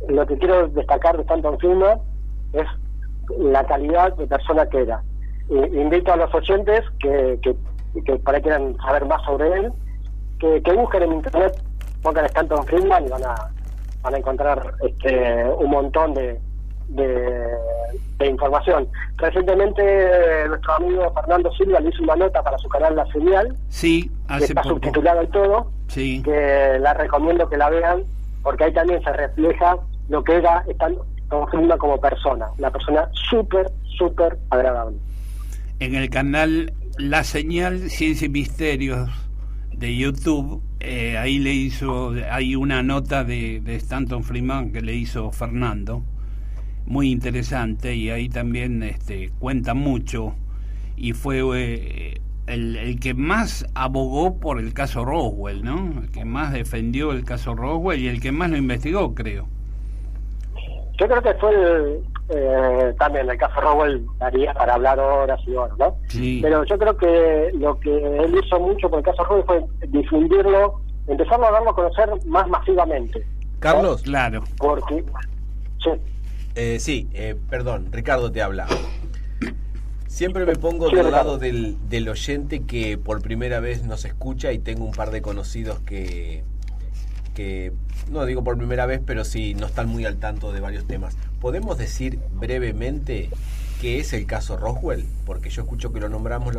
S8: lo que quiero destacar de Stanton Friedman es la calidad de persona que era. Invito a los oyentes que para que quieran saber más sobre él, que busquen en internet, pongan Stanton Friedman y van a encontrar un montón de información. Recientemente nuestro amigo Fernando Silva le hizo una nota para su canal La Señal,
S2: sí,
S8: que está subtitulada y todo,
S2: sí,
S8: que la recomiendo que la vean, porque ahí también se refleja lo que era Stanton Friedman como persona, una persona súper agradable.
S2: En el canal La Señal, Ciencia y Misterios de YouTube, hay una nota de Stanton Friedman que le hizo Fernando, muy interesante, y ahí también cuenta mucho, y fue el que más abogó por el caso Roswell, ¿no? El que más defendió el caso Roswell y el que más lo investigó, creo.
S8: Yo creo que fue también el caso Roswell daría para hablar horas y horas, ¿no?
S2: Sí.
S8: Pero yo creo que lo que él hizo mucho por el caso Roswell fue difundirlo, empezarlo a darlo a conocer más masivamente, ¿no?
S6: Carlos.
S2: Claro.
S8: Porque
S6: perdón, Ricardo te habla. Siempre me pongo del lado del oyente que por primera vez nos escucha, y tengo un par de conocidos que no digo por primera vez, pero sí no están muy al tanto de varios temas. ¿Podemos decir brevemente qué es el caso Roswell? Porque yo escucho que lo nombramos,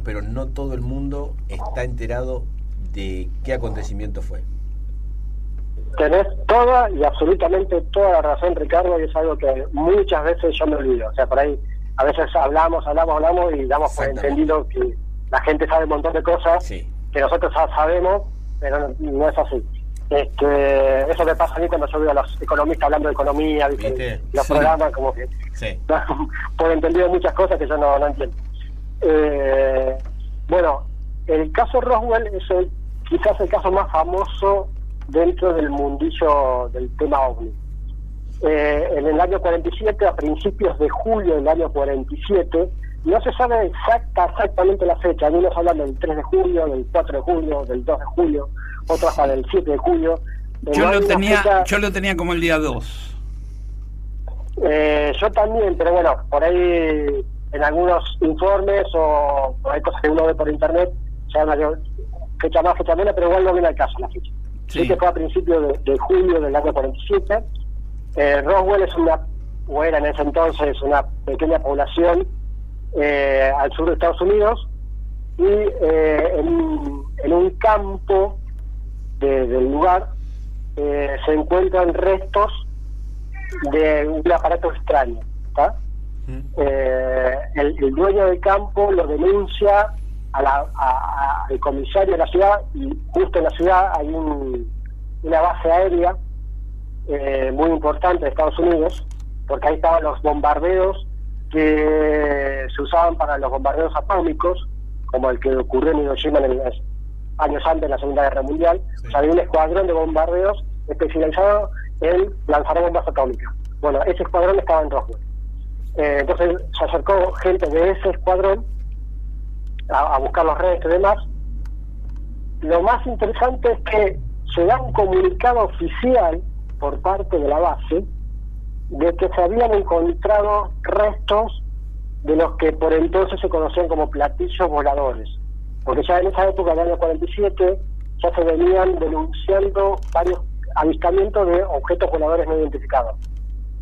S6: pero no todo el mundo está enterado de qué acontecimiento fue.
S8: tenés toda y absolutamente toda la razón, Ricardo, y es algo que muchas veces yo me olvido. O sea, por ahí a veces hablamos y damos por entendido que la gente sabe un montón de cosas que nosotros sabemos, pero no es así. Eso me pasa a mí cuando yo veo a los economistas hablando de economía, ¿viste? Los programas, como que por entendido muchas cosas que yo no entiendo. Bueno, el caso Roswell es quizás el caso más famoso dentro del mundillo del tema OVNI. En el año 47, a principios de julio del año 47, no se sabe exactamente la fecha. Algunos hablan del 3 de julio, del 4 de julio, del 2 de julio, otros hasta del 7 de julio.
S2: Yo lo tenía como el día 2.
S8: Yo también, pero bueno, por ahí en algunos informes o hay cosas que uno ve por internet, se llama fecha más, fecha menos, pero igual no viene al caso la fecha. Sí que fue a principios de julio del año 47. Roswell era en ese entonces una pequeña población al sur de Estados Unidos, y en un campo del lugar se encuentran restos de un aparato extraño, ¿está? El dueño del campo lo denuncia al comisario de la ciudad, y justo en la ciudad hay una base aérea muy importante de Estados Unidos, porque ahí estaban los bombardeos que se usaban para los bombardeos atómicos, como el que ocurrió en Hiroshima años antes de la Segunda Guerra Mundial. O sea, había un escuadrón de bombardeos especializado en lanzar bombas atómicas. Bueno, ese escuadrón estaba en Roswell. Entonces se acercó gente de ese escuadrón a buscar los restos y demás. Lo más interesante es que se da un comunicado oficial por parte de la base de que se habían encontrado restos de los que por entonces se conocían como platillos voladores, porque ya en esa época del año 47 ya se venían denunciando varios avistamientos de objetos voladores no identificados.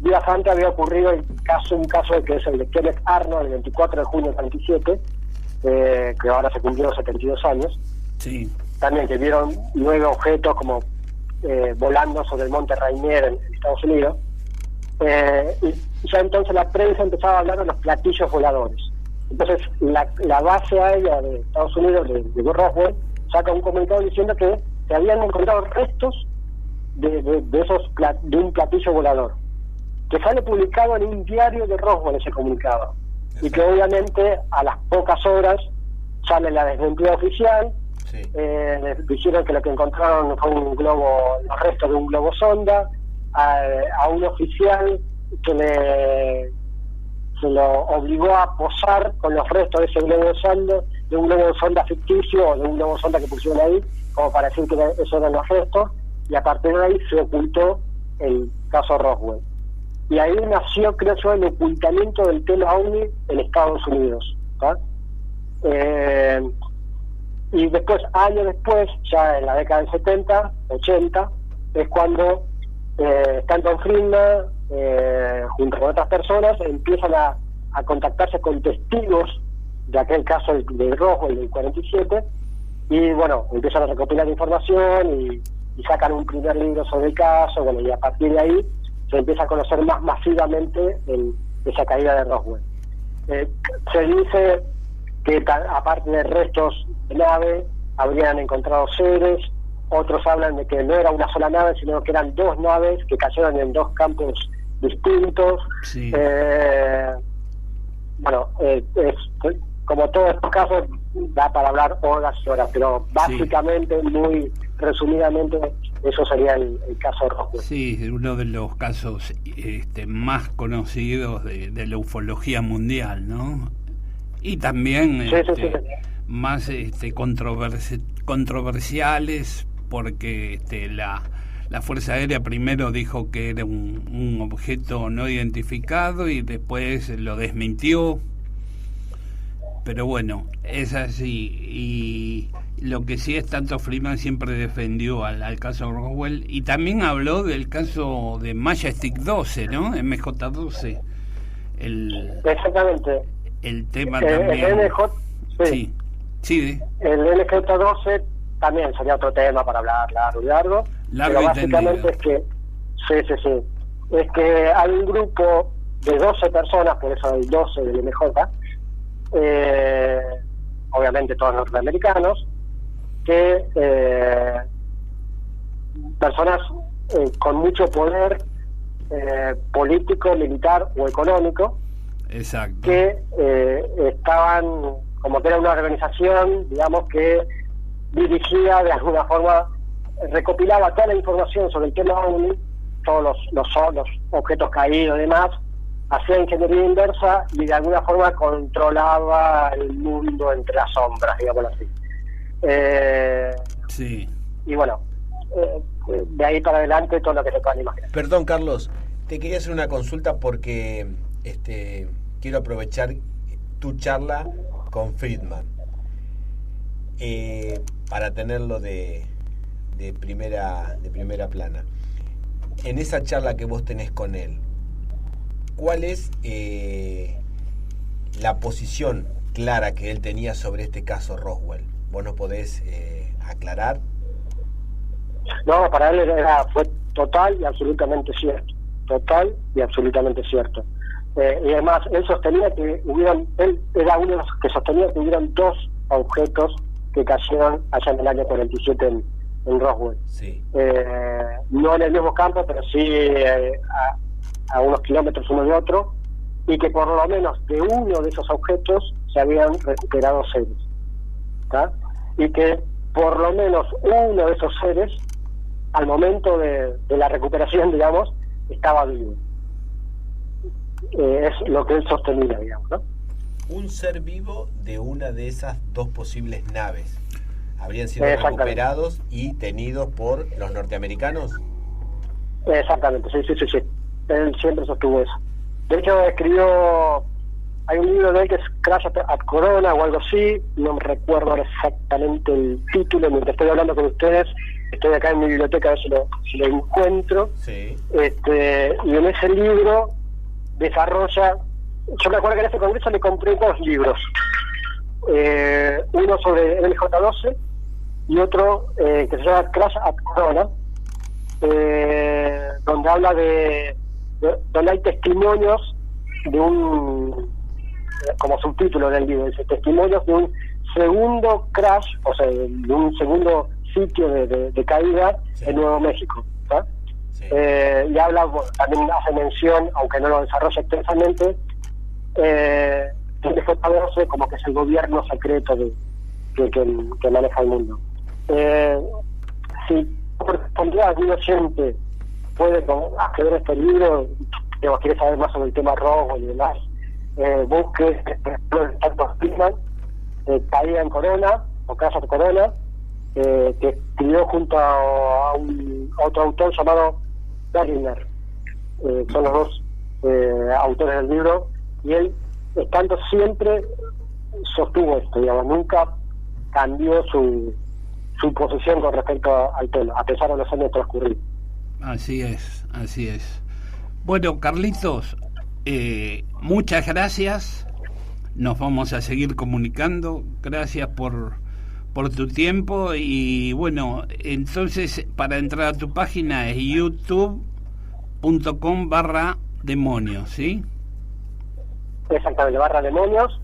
S8: Días antes había ocurrido un caso que es el de Kenneth Arnold, el 24 de junio del 47, que ahora se cumplieron 72 años.
S2: Sí.
S8: También que vieron 9 objetos como volando sobre el monte Rainier en Estados Unidos. Y ya entonces la prensa empezaba a hablar de los platillos voladores. Entonces la base aérea de Estados Unidos, de Roswell, saca un comunicado diciendo que se habían encontrado restos de un platillo volador, que sale publicado en un diario de Roswell ese comunicado. Exacto. Y que obviamente a las pocas horas sale la desmentida oficial. Sí. Dijeron que lo que encontraron fue los restos de un globo sonda. A un oficial que se lo obligó a posar con los restos de ese globo sonda, de un globo sonda ficticio o de un globo sonda que pusieron ahí, como para decir que esos eran los restos, y a partir de ahí se ocultó el caso Roswell. Y ahí nació, creo yo, el ocultamiento del tema OVNI en Estados Unidos, ¿tá? Y después, años después, ya en la década del 70, 80, es cuando Stanton Friedman, junto con otras personas, empiezan a contactarse con testigos de aquel caso de Roswell del 47, y bueno, empiezan a recopilar información y sacan un primer libro sobre el caso, bueno, y a partir de ahí se empieza a conocer más masivamente esa caída de Roswell. Se dice que aparte de restos de nave, habrían encontrado seres. Otros hablan de que no era una sola nave, sino que eran 2 naves que cayeron en 2 campos distintos. Sí. Bueno, como todos estos casos, da para hablar horas y horas, pero básicamente, muy resumidamente, eso sería el caso Roswell.
S2: Sí, uno de los casos más conocidos de la ufología mundial, ¿no? Y también más controversiales, porque la Fuerza Aérea primero dijo que era un objeto no identificado y después lo desmintió. Pero bueno, es así. Y lo que sí es, tanto Freeman siempre defendió al caso Roswell, y también habló del caso de Majestic 12, ¿no? MJ12.
S8: Exactamente.
S2: El tema también.
S8: El MJ12 también sería otro tema para hablar largo pero básicamente tendido. Es que es que hay un grupo de 12 personas, por eso hay 12 del MJ, obviamente todos norteamericanos, que personas con mucho poder político, militar o económico.
S2: Exacto.
S8: Que estaban, como que era una organización, digamos, que dirigía de alguna forma, recopilaba toda la información sobre el tema OVNI, todos los objetos caídos y demás, hacía ingeniería inversa y de alguna forma controlaba el mundo entre las sombras, digámoslo así.
S2: Sí.
S8: Y bueno, de ahí para adelante todo lo que se puedan imaginar.
S4: Perdón, Carlos, te quería hacer una consulta porque quiero aprovechar tu charla con Friedman para tenerlo de primera plana. En esa charla que vos tenés con él, ¿cuál es la posición clara que él tenía sobre este caso Roswell? ¿Vos nos podés aclarar?
S8: No, para él fue total y absolutamente cierto. Total y absolutamente cierto. Y además él sostenía que él era uno de los que sostenía que hubieran 2 objetos que cayeron allá en el año 47 en Roswell.
S4: Sí.
S8: No en el mismo campo, pero sí a unos kilómetros uno de otro, y que por lo menos de uno de esos objetos se habían recuperado seres, ¿tá? Y que por lo menos uno de esos seres, al momento de la recuperación, digamos, estaba vivo. Es lo que él sostenía, digamos, ¿no?
S4: Un ser vivo de una de esas 2 posibles naves habrían sido recuperados y tenidos por los norteamericanos.
S8: Exactamente, sí. Él siempre sostuvo eso. De hecho, escribió, hay un libro de él que es Crash at Corona o algo así, no me recuerdo exactamente el título. Mientras estoy hablando con ustedes, estoy acá en mi biblioteca a ver si lo encuentro.
S4: Sí.
S8: Y en ese libro desarrolla, yo me acuerdo que en ese congreso le compré 2 libros. uno sobre MJ12 y otro que se llama Crash at Corona, donde habla donde hay testimonios de como subtítulo del libro, dice testimonios de un segundo crash, o sea, de un segundo sitio de caída en Nuevo México, ¿tá?
S4: Sí.
S8: Y habla, también hace mención, aunque no lo desarrolla extensamente, de MJ12 como que es el gobierno secreto que maneja el mundo. Si por responsabilidad algún oyente puede acceder a este libro, que quiere saber más sobre el tema Roswell y demás, busque tanto Friedman, Caída en Corona o Casa de Corona, que escribió junto a otro autor llamado Gardiner. Son los dos autores del libro, y él, estando siempre, sostuvo esto, digamos, nunca cambió su posición con respecto al tema, a pesar de los años transcurridos.
S2: Así es, así es. Bueno, Carlitos, muchas gracias. Nos vamos a seguir comunicando. Gracias por tu tiempo. Y bueno, entonces para entrar a tu página es youtube.com/demonios, ¿sí?
S8: Exactamente, ¡demonios!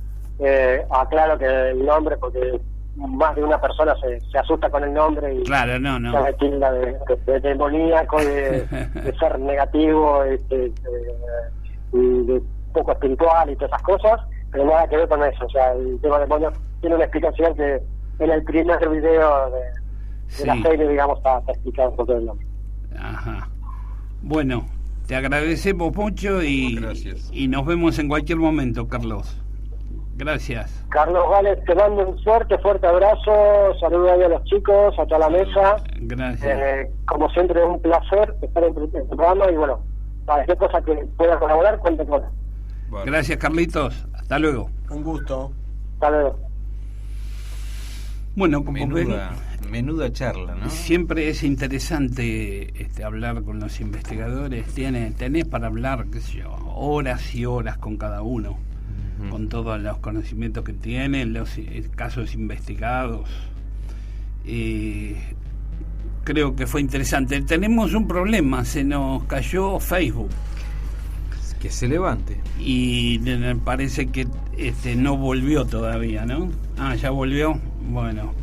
S8: Aclaro que el nombre, porque más de una persona se asusta con el nombre y
S2: claro, no.
S8: se tilda de demoníaco, de ser negativo, y de poco espiritual y todas esas cosas, pero nada que ver con eso. O sea, el tema de demonios tiene una explicación que en el primer video de la serie, digamos, está explicado por todo el nombre.
S2: Ajá. Bueno, te agradecemos mucho y nos vemos en cualquier momento, Carlos. Gracias.
S8: Carlos, vale, te mando un fuerte abrazo, saludos a los chicos, a toda la mesa.
S2: Gracias.
S8: Como siempre es un placer estar en tu programa, y bueno, cualquier cosa que pueda colaborar, cuente con él.
S2: Bueno. Gracias, Carlitos, hasta luego.
S6: Un gusto.
S8: Hasta luego.
S2: Bueno, como
S3: menuda charla, ¿no?
S2: Siempre es interesante hablar con los investigadores. Tenés para hablar, qué sé yo, horas y horas con cada uno, con todos los conocimientos que tienen, los casos investigados. Creo que fue interesante. Tenemos un problema, se nos cayó Facebook.
S3: Que se levante.
S2: Y parece que no volvió todavía, ¿no? Ya volvió. Bueno,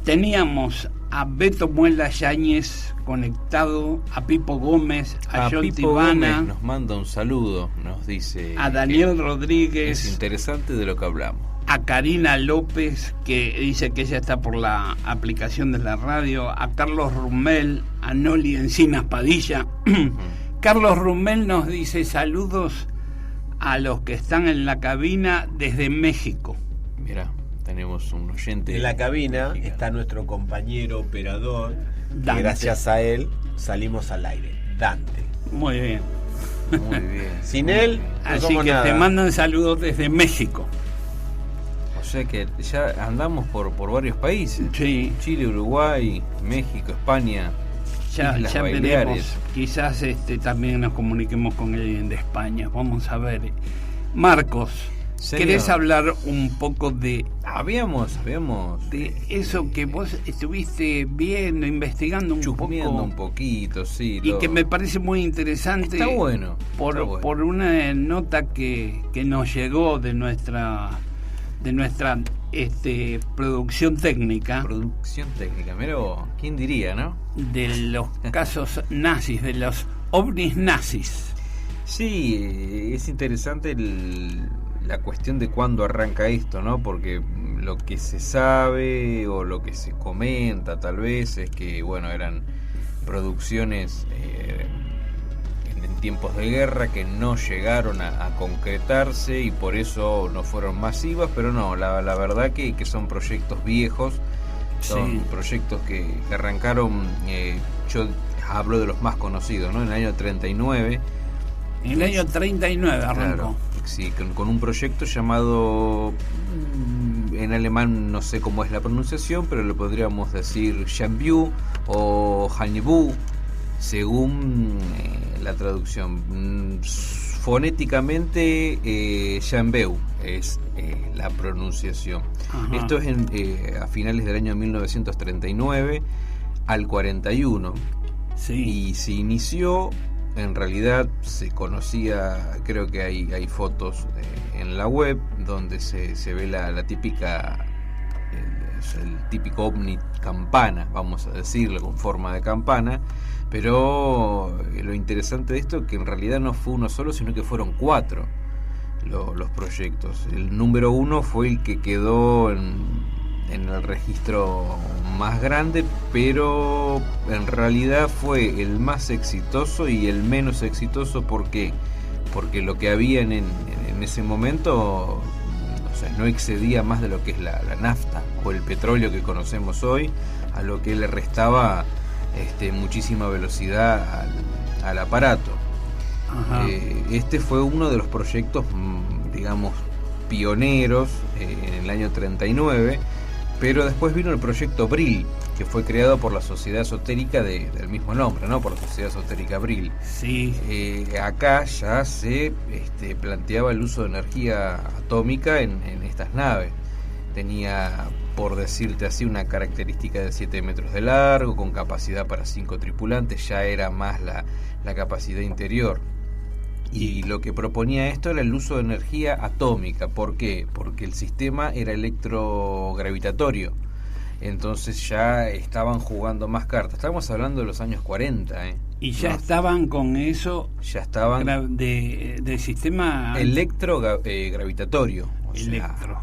S2: teníamos a Beto Muela Yáñez conectado, a Pipo Gómez, a John Tibana,
S3: nos manda un saludo, nos dice
S2: a Daniel Rodríguez,
S3: es interesante de lo que hablamos,
S2: a Karina López, que dice que ella está por la aplicación de la radio, a Carlos Rumel, a Noli Encinas Padilla. Carlos Rumel nos dice saludos a los que están en la cabina desde México.
S3: Mira, tenemos un oyente.
S4: En la cabina está nuestro compañero operador,
S6: Dante. Gracias a él salimos al aire. Dante.
S2: Muy bien.
S3: Muy bien.
S6: Sin él no
S2: así que nada. Te mandan saludos desde México.
S3: O sea que ya andamos por varios países.
S2: Sí.
S3: Chile, Uruguay, México, España.
S2: Ya veremos. Quizás también nos comuniquemos con alguien de España. Vamos a ver. Marcos, ¿querés hablar un poco de...
S3: Habíamos
S2: de eso que vos estuviste viendo, investigando un
S3: poquito, sí.
S2: Y que me parece muy interesante.
S3: Está bueno.
S2: Por una nota que nos llegó de nuestra producción técnica.
S3: Mira, ¿quién diría, no?
S2: De los casos nazis, de los ovnis nazis.
S3: Sí, es interesante la cuestión de cuándo arranca esto, ¿no? Porque lo que se sabe o lo que se comenta tal vez es que, bueno, eran producciones en tiempos de guerra que no llegaron a concretarse y por eso no fueron masivas, pero no, la verdad que son proyectos viejos, son proyectos que arrancaron, yo hablo de los más conocidos, ¿no? En el año 39.
S2: En el año 39 arrancó.
S3: Claro, sí, con un proyecto llamado, en alemán no sé cómo es la pronunciación, pero lo podríamos decir Shanbu o Hanbu, según la traducción. fonéticamente Janbeu es la pronunciación.
S2: Ajá.
S3: Esto es a finales del año 1939 al 41.
S2: Sí.
S3: Y se inició, en realidad se conocía, creo que hay fotos en la web donde se ve la típica, el típico ovni campana, vamos a decirlo, con forma de campana, pero lo interesante de esto es que en realidad no fue uno solo, sino que fueron 4 los proyectos. El número 1 fue el que quedó en el registro más grande, pero en realidad fue el más exitoso y el menos exitoso. ¿Por qué? Porque lo que había en ese momento, o sea, no excedía más de lo que es la nafta o el petróleo que conocemos hoy, a lo que le restaba muchísima velocidad al aparato. Este fue uno de los proyectos, digamos, pioneros en el año 39, pero después vino el proyecto Brill, que fue creado por la Sociedad Esotérica del mismo nombre, ¿no? Por la Sociedad Esotérica Brill.
S2: Sí.
S3: Acá ya se planteaba el uso de energía atómica en estas naves. Tenía, por decirte así, una característica de 7 metros de largo, con capacidad para 5 tripulantes, ya era más la capacidad interior. Y lo que proponía esto era el uso de energía atómica. ¿Por qué? Porque el sistema era electrogravitatorio. Entonces ya estaban jugando más cartas. Estamos hablando de los años 40,
S2: Y ya estaban con eso.
S3: Ya estaban
S2: de sistema
S3: electrogravitatorio.
S2: Electro.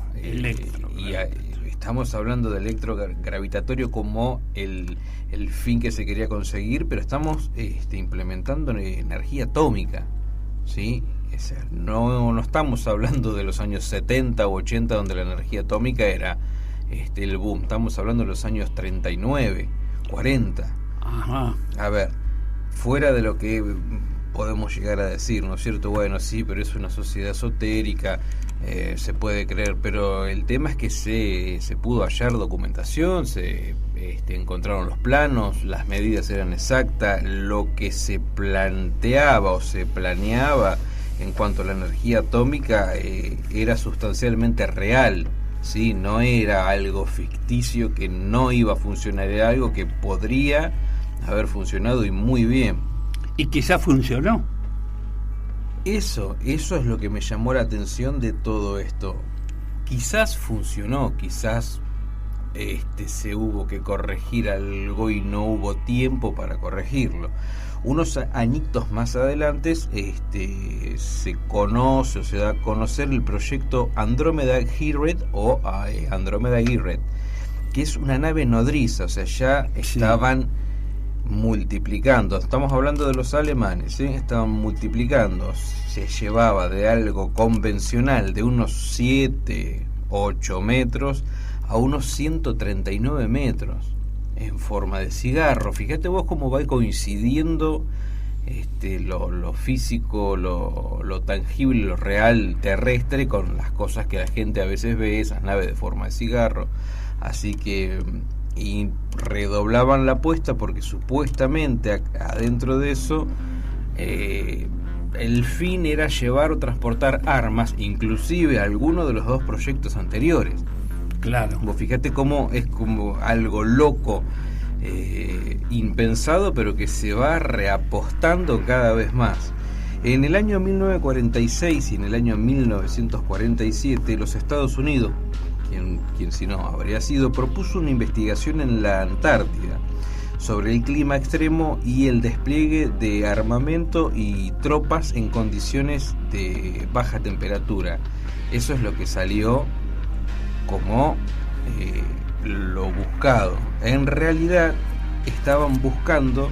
S3: Estamos hablando de electrogravitatorio como el fin que se quería conseguir, pero estamos implementando energía atómica, ¿sí? O sea, no estamos hablando de los años 70 o 80 donde la energía atómica era el boom. Estamos hablando de los años 39, 40.
S2: Ajá.
S3: A ver, fuera de lo que podemos llegar a decir, ¿no es cierto? Bueno, sí, pero es una sociedad esotérica, se puede creer, pero el tema es que se pudo hallar documentación, se encontraron los planos, las medidas eran exactas, lo que se planteaba o se planeaba en cuanto a la energía atómica era sustancialmente real, ¿sí? No era algo ficticio que no iba a funcionar, era algo que podría haber funcionado y muy bien.
S2: Y quizás funcionó.
S3: Eso es lo que me llamó la atención de todo esto. Quizás funcionó, quizás se hubo que corregir algo y no hubo tiempo para corregirlo. Unos añitos más adelante se conoce o se da a conocer el proyecto Andromeda Giret o Andromeda Giret, que es una nave nodriza, o sea, ya estaban multiplicando. Estamos hablando de los alemanes, estaban multiplicando. Se llevaba de algo convencional de unos 7, 8 metros a unos 139 metros en forma de cigarro. Fíjate vos cómo va coincidiendo lo físico, lo tangible, lo real terrestre con las cosas que la gente a veces ve, esas naves de forma de cigarro. Así que y redoblaban la apuesta porque supuestamente adentro de eso el fin era llevar o transportar armas, inclusive alguno de los 2 proyectos anteriores.
S2: Claro.
S3: Vos fíjate cómo es como algo loco, impensado, pero que se va reapostando cada vez más. En el año 1946 y en el año 1947 los Estados Unidos, quien si no habría sido, propuso una investigación en la Antártida sobre el clima extremo y el despliegue de armamento y tropas en condiciones de baja temperatura. Eso es lo que salió como lo buscado. En realidad estaban buscando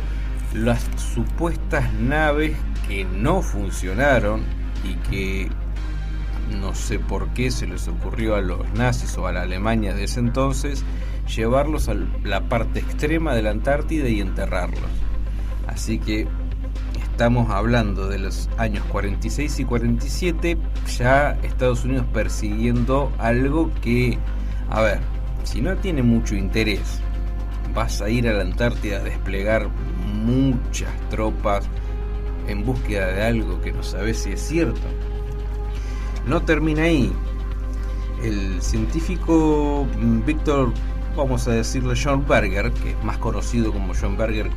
S3: las supuestas naves que no funcionaron y que no sé por qué se les ocurrió a los nazis o a la Alemania de ese entonces llevarlos a la parte extrema de la Antártida y enterrarlos. Así que estamos hablando de los años 46 y 47, ya Estados Unidos persiguiendo algo que, a ver, si no tiene mucho interés, vas a ir a la Antártida a desplegar muchas tropas en búsqueda de algo que no sabes si es cierto. No termina ahí. El científico Víctor, vamos a decirle John Berger, que es más conocido como John Berger,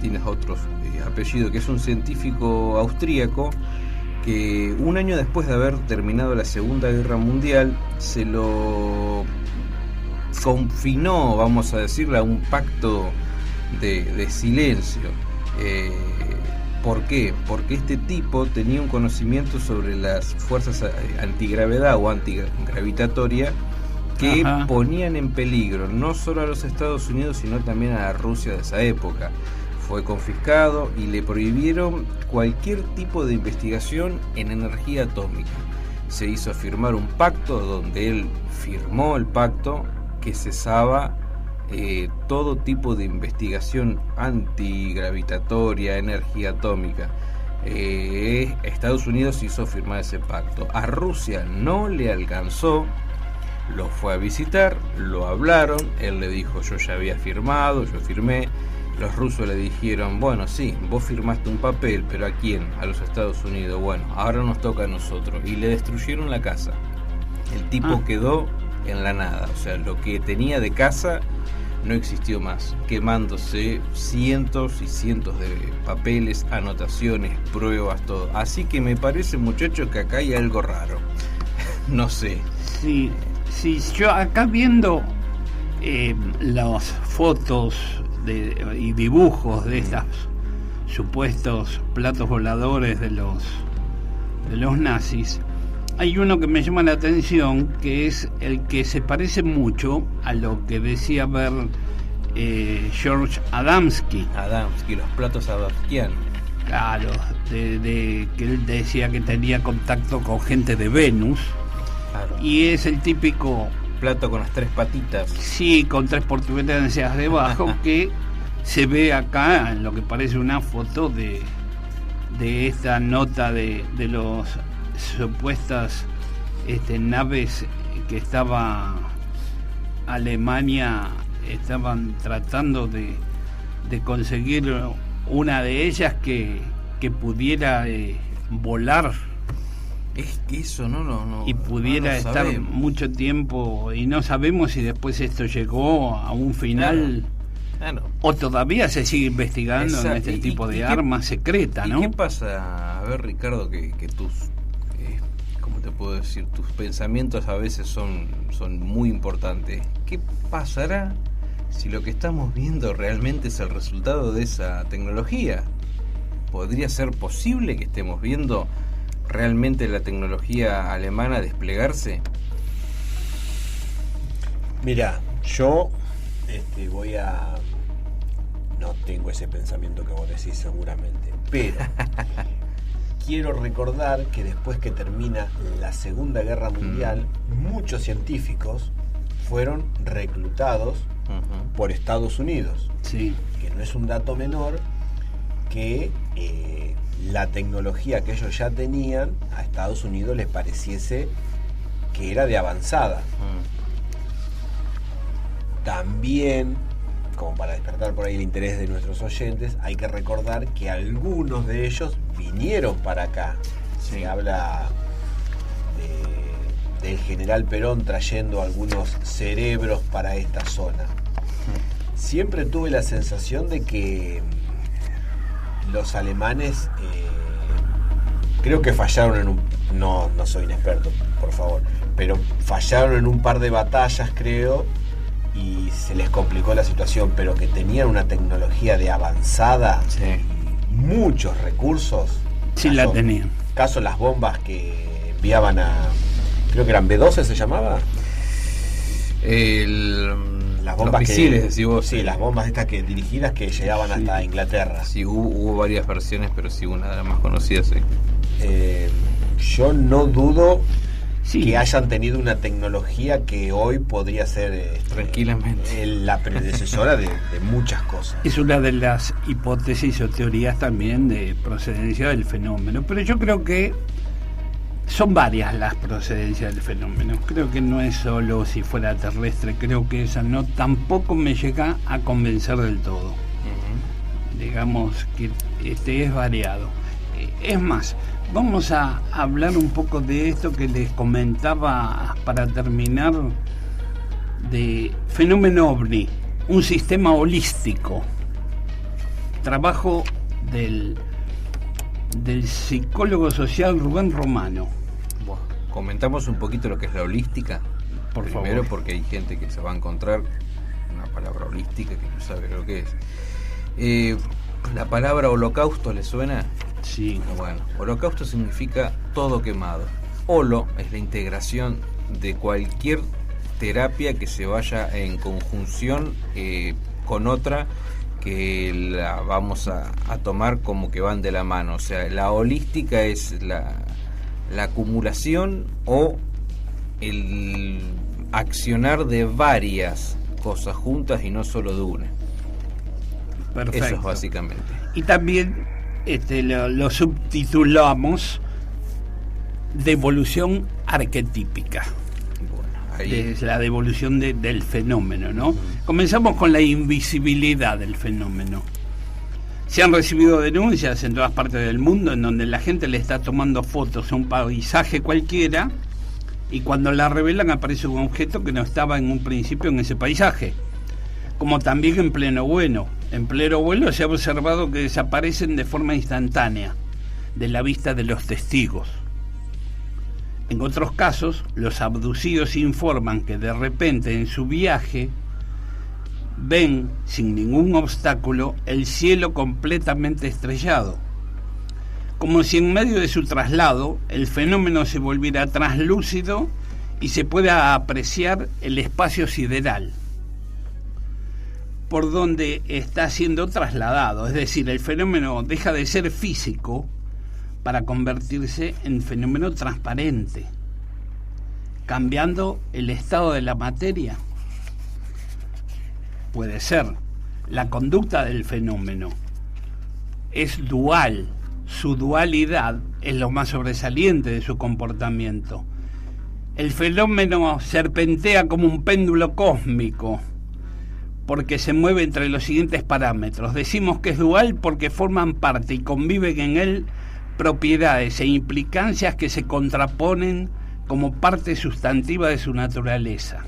S3: tiene otros apellidos, que es un científico austríaco que un año después de haber terminado la Segunda Guerra Mundial se lo confinó, vamos a decirle, a un pacto de silencio. ¿Por qué? Porque este tipo tenía un conocimiento sobre las fuerzas antigravedad o antigravitatoria que ponían en peligro no solo a los Estados Unidos, sino también a la Rusia de esa época. Fue confiscado y le prohibieron cualquier tipo de investigación en energía atómica. Se hizo firmar un pacto donde él firmó el pacto que cesaba todo tipo de investigación antigravitatoria, energía atómica. Estados Unidos hizo firmar ese pacto. A Rusia no le alcanzó, lo fue a visitar, lo hablaron, él le dijo: yo ya había firmado, yo firmé. Los rusos le dijeron: bueno, sí, vos firmaste un papel, pero ¿a quién? A los Estados Unidos. Bueno, ahora nos toca a nosotros. Y le destruyeron la casa. El tipo quedó en la nada, o sea, lo que tenía de casa no existió más, quemándose cientos y cientos de papeles, anotaciones, pruebas, todo. Así que me parece, muchachos, que acá hay algo raro. No sé.
S2: Sí, yo acá viendo las fotos y dibujos de estos supuestos platos voladores de los nazis, hay uno que me llama la atención, que es el que se parece mucho a lo que decía ver George Adamski,
S3: los platos adamskianos.
S2: Claro, de que él decía que tenía contacto con gente de Venus. Claro. Y es el típico
S3: plato con las 3 patitas.
S2: Sí, con 3 protuberancias debajo, que se ve acá en lo que parece una foto de esta nota de los supuestas naves que estaba Alemania, estaban tratando de conseguir una de ellas que pudiera volar.
S3: Es que eso no
S2: y pudiera estar mucho tiempo, y no sabemos si después esto llegó a un final. Claro. O todavía se sigue investigando en este tipo de armas secretas, ¿no?
S3: ¿Y qué pasa? A ver, Ricardo, que tus ¿cómo te puedo decir? Tus pensamientos a veces son muy importantes. ¿Qué pasará si lo que estamos viendo realmente es el resultado de esa tecnología? ¿Podría ser posible que estemos viendo realmente la tecnología alemana desplegarse?
S6: Mira, yo no tengo ese pensamiento que vos decís seguramente, pero quiero recordar que después que termina la Segunda Guerra Mundial, muchos científicos fueron reclutados por Estados Unidos.
S2: Sí.
S6: Que no es un dato menor que la tecnología que ellos ya tenían a Estados Unidos les pareciese que era de avanzada. También, como para despertar por ahí el interés de nuestros oyentes, hay que recordar que algunos de ellos vinieron para acá. Sí. Se habla del general Perón trayendo algunos cerebros para esta zona. Siempre tuve la sensación de que los alemanes creo que fallaron en no soy un experto, por favor, pero fallaron en un par de batallas, creo, y se les complicó la situación, pero que tenían una tecnología de avanzada, muchos recursos.
S2: Sí, la tenían.
S6: Caso las bombas que enviaban creo que eran B-12, ¿se llamaba? Las bombas,
S3: los misiles, decís vos.
S6: Sí, las bombas estas dirigidas que llegaban hasta Inglaterra.
S3: Sí, hubo varias versiones, pero sí, una de las más conocidas, sí.
S6: Yo no dudo que hayan tenido una tecnología que hoy podría ser
S3: tranquilamente
S6: la predecesora de muchas cosas.
S2: Es una de las hipótesis o teorías también de procedencia del fenómeno, pero yo creo que son varias las procedencias del fenómeno. Creo que no es solo si fuera terrestre, creo que esa tampoco me llega a convencer del todo. Digamos que es variado. Es más, vamos a hablar un poco de esto que les comentaba para terminar, de fenómeno OVNI, un sistema holístico, trabajo del psicólogo social Rubén Romano.
S3: Bueno, comentamos un poquito lo que es la holística.
S2: Por
S3: Primero,
S2: favor.
S3: porque hay gente que se va a encontrar una palabra holística que no sabe lo que es. La palabra holocausto, ¿le suena?
S2: Sí.
S3: Bueno, holocausto significa todo quemado. Holo es la integración de cualquier terapia que se vaya en conjunción con otra que la vamos a tomar como que van de la mano. O sea, la holística es la acumulación o el accionar de varias cosas juntas y no solo de una.
S2: Perfecto.
S3: Eso es básicamente.
S2: Y también lo subtitulamos devolución arquetípica.
S3: Bueno, ahí
S2: Es la devolución del fenómeno, ¿no? Comenzamos con la invisibilidad del fenómeno. Se han recibido denuncias en todas partes del mundo en donde la gente le está tomando fotos a un paisaje cualquiera y cuando la revelan aparece un objeto que no estaba en un principio en ese paisaje. Como también en pleno vuelo. En pleno vuelo se ha observado que desaparecen de forma instantánea de la vista de los testigos. En otros casos, los abducidos informan que de repente en su viaje ven sin ningún obstáculo el cielo completamente estrellado, como si en medio de su traslado el fenómeno se volviera translúcido y se pueda apreciar el espacio sideral por donde está siendo trasladado. Es decir, el fenómeno deja de ser físico para convertirse en fenómeno transparente, cambiando el estado de la materia. Puede ser. La conducta del fenómeno es dual. Su dualidad es lo más sobresaliente de su comportamiento. El fenómeno serpentea como un péndulo cósmico, porque se mueve entre los siguientes parámetros. Decimos que es dual porque forman parte y conviven en él propiedades e implicancias que se contraponen como parte sustantiva de su naturaleza.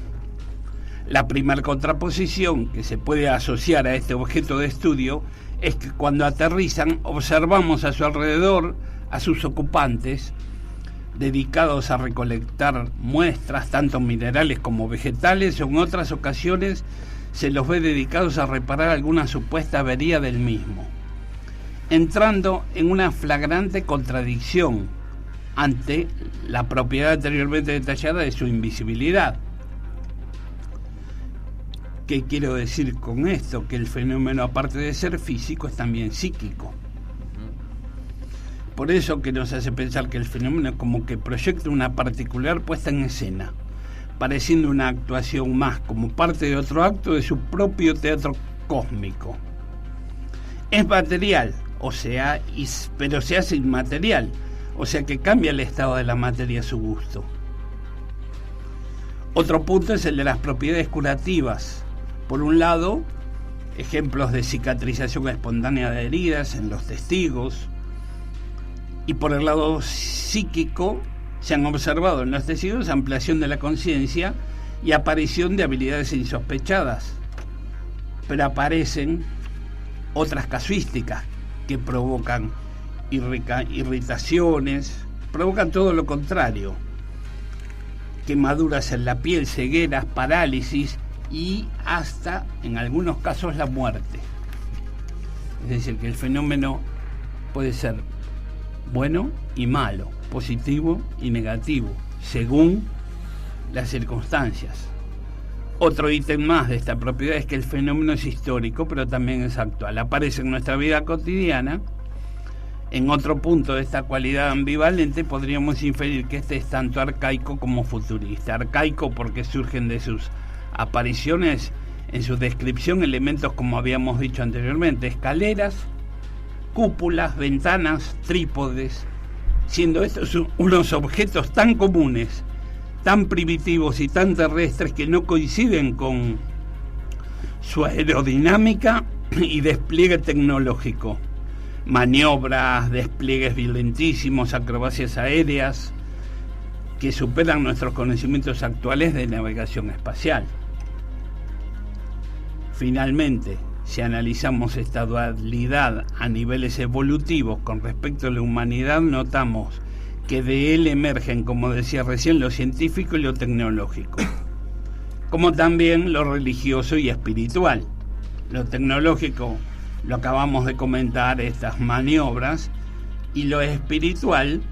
S2: La primera contraposición que se puede asociar a este objeto de estudio es que cuando aterrizan observamos a su alrededor a sus ocupantes dedicados a recolectar muestras, tanto minerales como vegetales, o en otras ocasiones se los ve dedicados a reparar alguna supuesta avería del mismo, entrando en una flagrante contradicción ante la propiedad anteriormente detallada de su invisibilidad. ¿Qué quiero decir con esto? Que el fenómeno, aparte de ser físico, es también psíquico. Por eso que nos hace pensar que el fenómeno como que proyecta una particular puesta en escena, pareciendo una actuación más como parte de otro acto de su propio teatro cósmico. Es material, pero se hace inmaterial, o sea que cambia el estado de la materia a su gusto. Otro punto es el de las propiedades curativas. Por un lado, ejemplos de cicatrización espontánea de heridas en los testigos, y por el lado psíquico, se han observado en los testigos ampliación de la conciencia y aparición de habilidades insospechadas. Pero aparecen otras casuísticas que provocan irritaciones, provocan todo lo contrario: quemaduras en la piel, cegueras, parálisis y hasta, en algunos casos, la muerte. Es decir, que el fenómeno puede ser bueno y malo, positivo y negativo, según las circunstancias. Otro ítem más de esta propiedad es que el fenómeno es histórico, pero también es actual. Aparece en nuestra vida cotidiana. En otro punto de esta cualidad ambivalente podríamos inferir que este es tanto arcaico como futurista. Arcaico porque surgen de sus apariciones en su descripción elementos, como habíamos dicho anteriormente, escaleras, cúpulas, ventanas, trípodes, siendo estos unos objetos tan comunes, tan primitivos y tan terrestres que no coinciden con su aerodinámica y despliegue tecnológico. maniobras, despliegues violentísimos, acrobacias aéreas que superan nuestros conocimientos actuales de navegación espacial. Finalmente, si analizamos esta dualidad a niveles evolutivos con respecto a la humanidad, notamos que de él emergen, como decía recién, lo científico y lo tecnológico, como también lo religioso y espiritual. Lo tecnológico lo acabamos de comentar, estas maniobras, y lo espiritual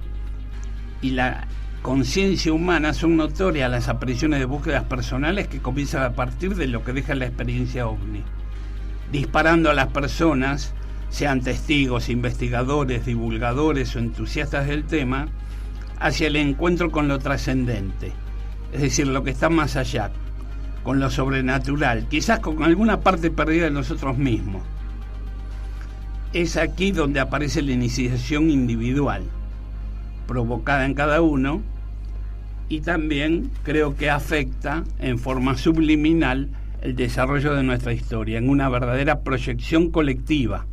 S2: y la conciencia humana son notorias las apariciones de búsquedas personales que comienzan a partir de lo que deja la experiencia OVNI, disparando a las personas, sean testigos, investigadores, divulgadores o entusiastas del tema, hacia el encuentro con lo trascendente, es decir, lo que está más allá, con lo sobrenatural, quizás con alguna parte perdida de nosotros mismos. Es aquí donde aparece la iniciación individual, provocada en cada uno, y también creo que afecta en forma subliminal el desarrollo de nuestra historia, en una verdadera proyección colectiva,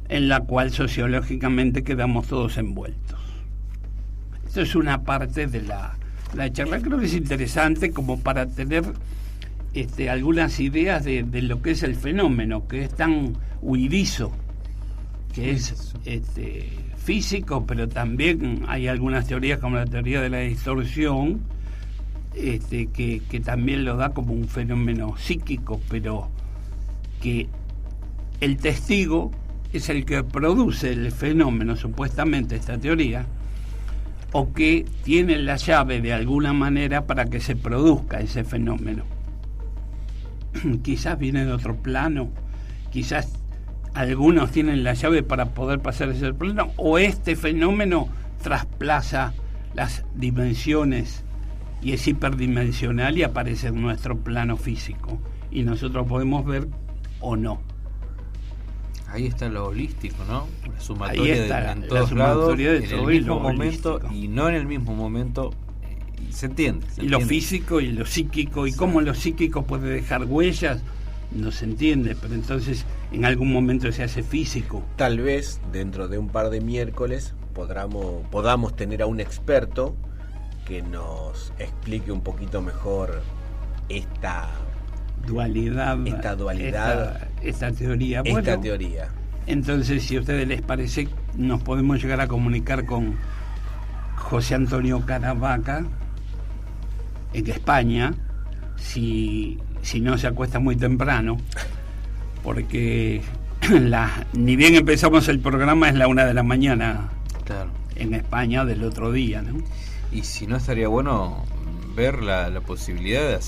S2: en la cual sociológicamente quedamos todos envueltos. Esto es una parte de la charla. Creo que es interesante como para tener algunas ideas de lo que es el fenómeno, que es tan huidizo, que es físico, pero también hay algunas teorías como la teoría de la distorsión, que también lo da como un fenómeno psíquico, pero que el testigo es el que produce el fenómeno, supuestamente esta teoría, o que tiene la llave de alguna manera para que se produzca ese fenómeno. Quizás viene de otro plano, quizás algunos tienen la llave para poder pasar ese plano, o este fenómeno trasplaza las dimensiones y es hiperdimensional y aparece en nuestro plano físico y nosotros podemos ver o no.
S3: Ahí está lo holístico, ¿no? La sumatoria en todos
S2: lados,
S3: en el mismo momento y no en el mismo momento. Se entiende.
S2: Y lo físico y lo psíquico, y cómo lo psíquico puede dejar huellas, no se entiende, pero entonces en algún momento se hace físico.
S6: Tal vez dentro de un par de miércoles podamos tener a un experto que nos explique un poquito mejor esta dualidad, esta
S2: teoría.
S6: Esta teoría.
S2: Entonces, si a ustedes les parece, nos podemos llegar a comunicar con José Antonio Caravaca en España, si no se acuesta muy temprano, porque ni bien empezamos el programa es la 1 de la mañana, claro, en España del otro día, ¿no?
S3: Y si no, estaría bueno ver la posibilidad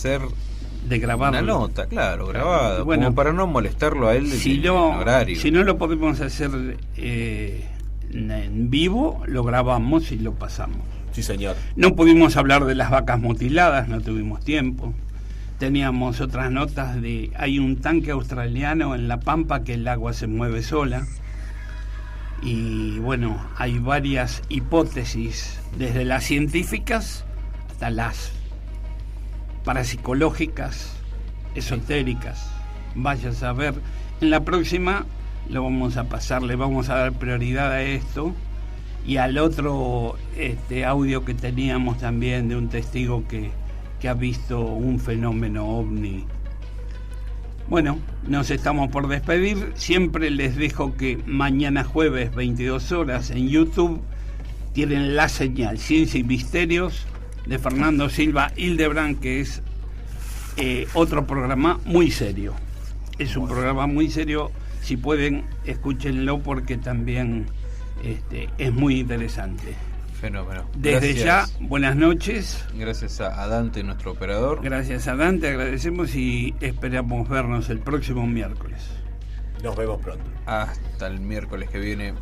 S3: de grabar una nota, claro, grabada, bueno, como para no molestarlo a él en horario.
S2: Si no lo podemos hacer en vivo, lo grabamos y lo pasamos.
S6: Sí, señor.
S2: No pudimos hablar de las vacas mutiladas, no tuvimos tiempo. Teníamos otras notas hay un tanque australiano en La Pampa que el agua se mueve sola. Y bueno, hay varias hipótesis, desde las científicas hasta las parapsicológicas, esotéricas. Vaya a saber. En la próxima lo vamos a pasar, le vamos a dar prioridad a esto y al otro audio que teníamos también de un testigo que ha visto un fenómeno ovni. Bueno, nos estamos por despedir. Siempre les dejo que mañana jueves 22 horas en YouTube tienen La Señal, Ciencia y Misterios de Fernando Silva Hildebrand, que es otro programa muy serio. Es un programa muy serio. Si pueden, escúchenlo porque también es muy interesante.
S3: Fenómeno.
S2: Desde ya, buenas noches.
S3: Gracias a Dante, nuestro operador.
S2: Gracias a Dante, agradecemos y esperamos vernos el próximo miércoles.
S6: Nos vemos pronto.
S3: Hasta el miércoles que viene.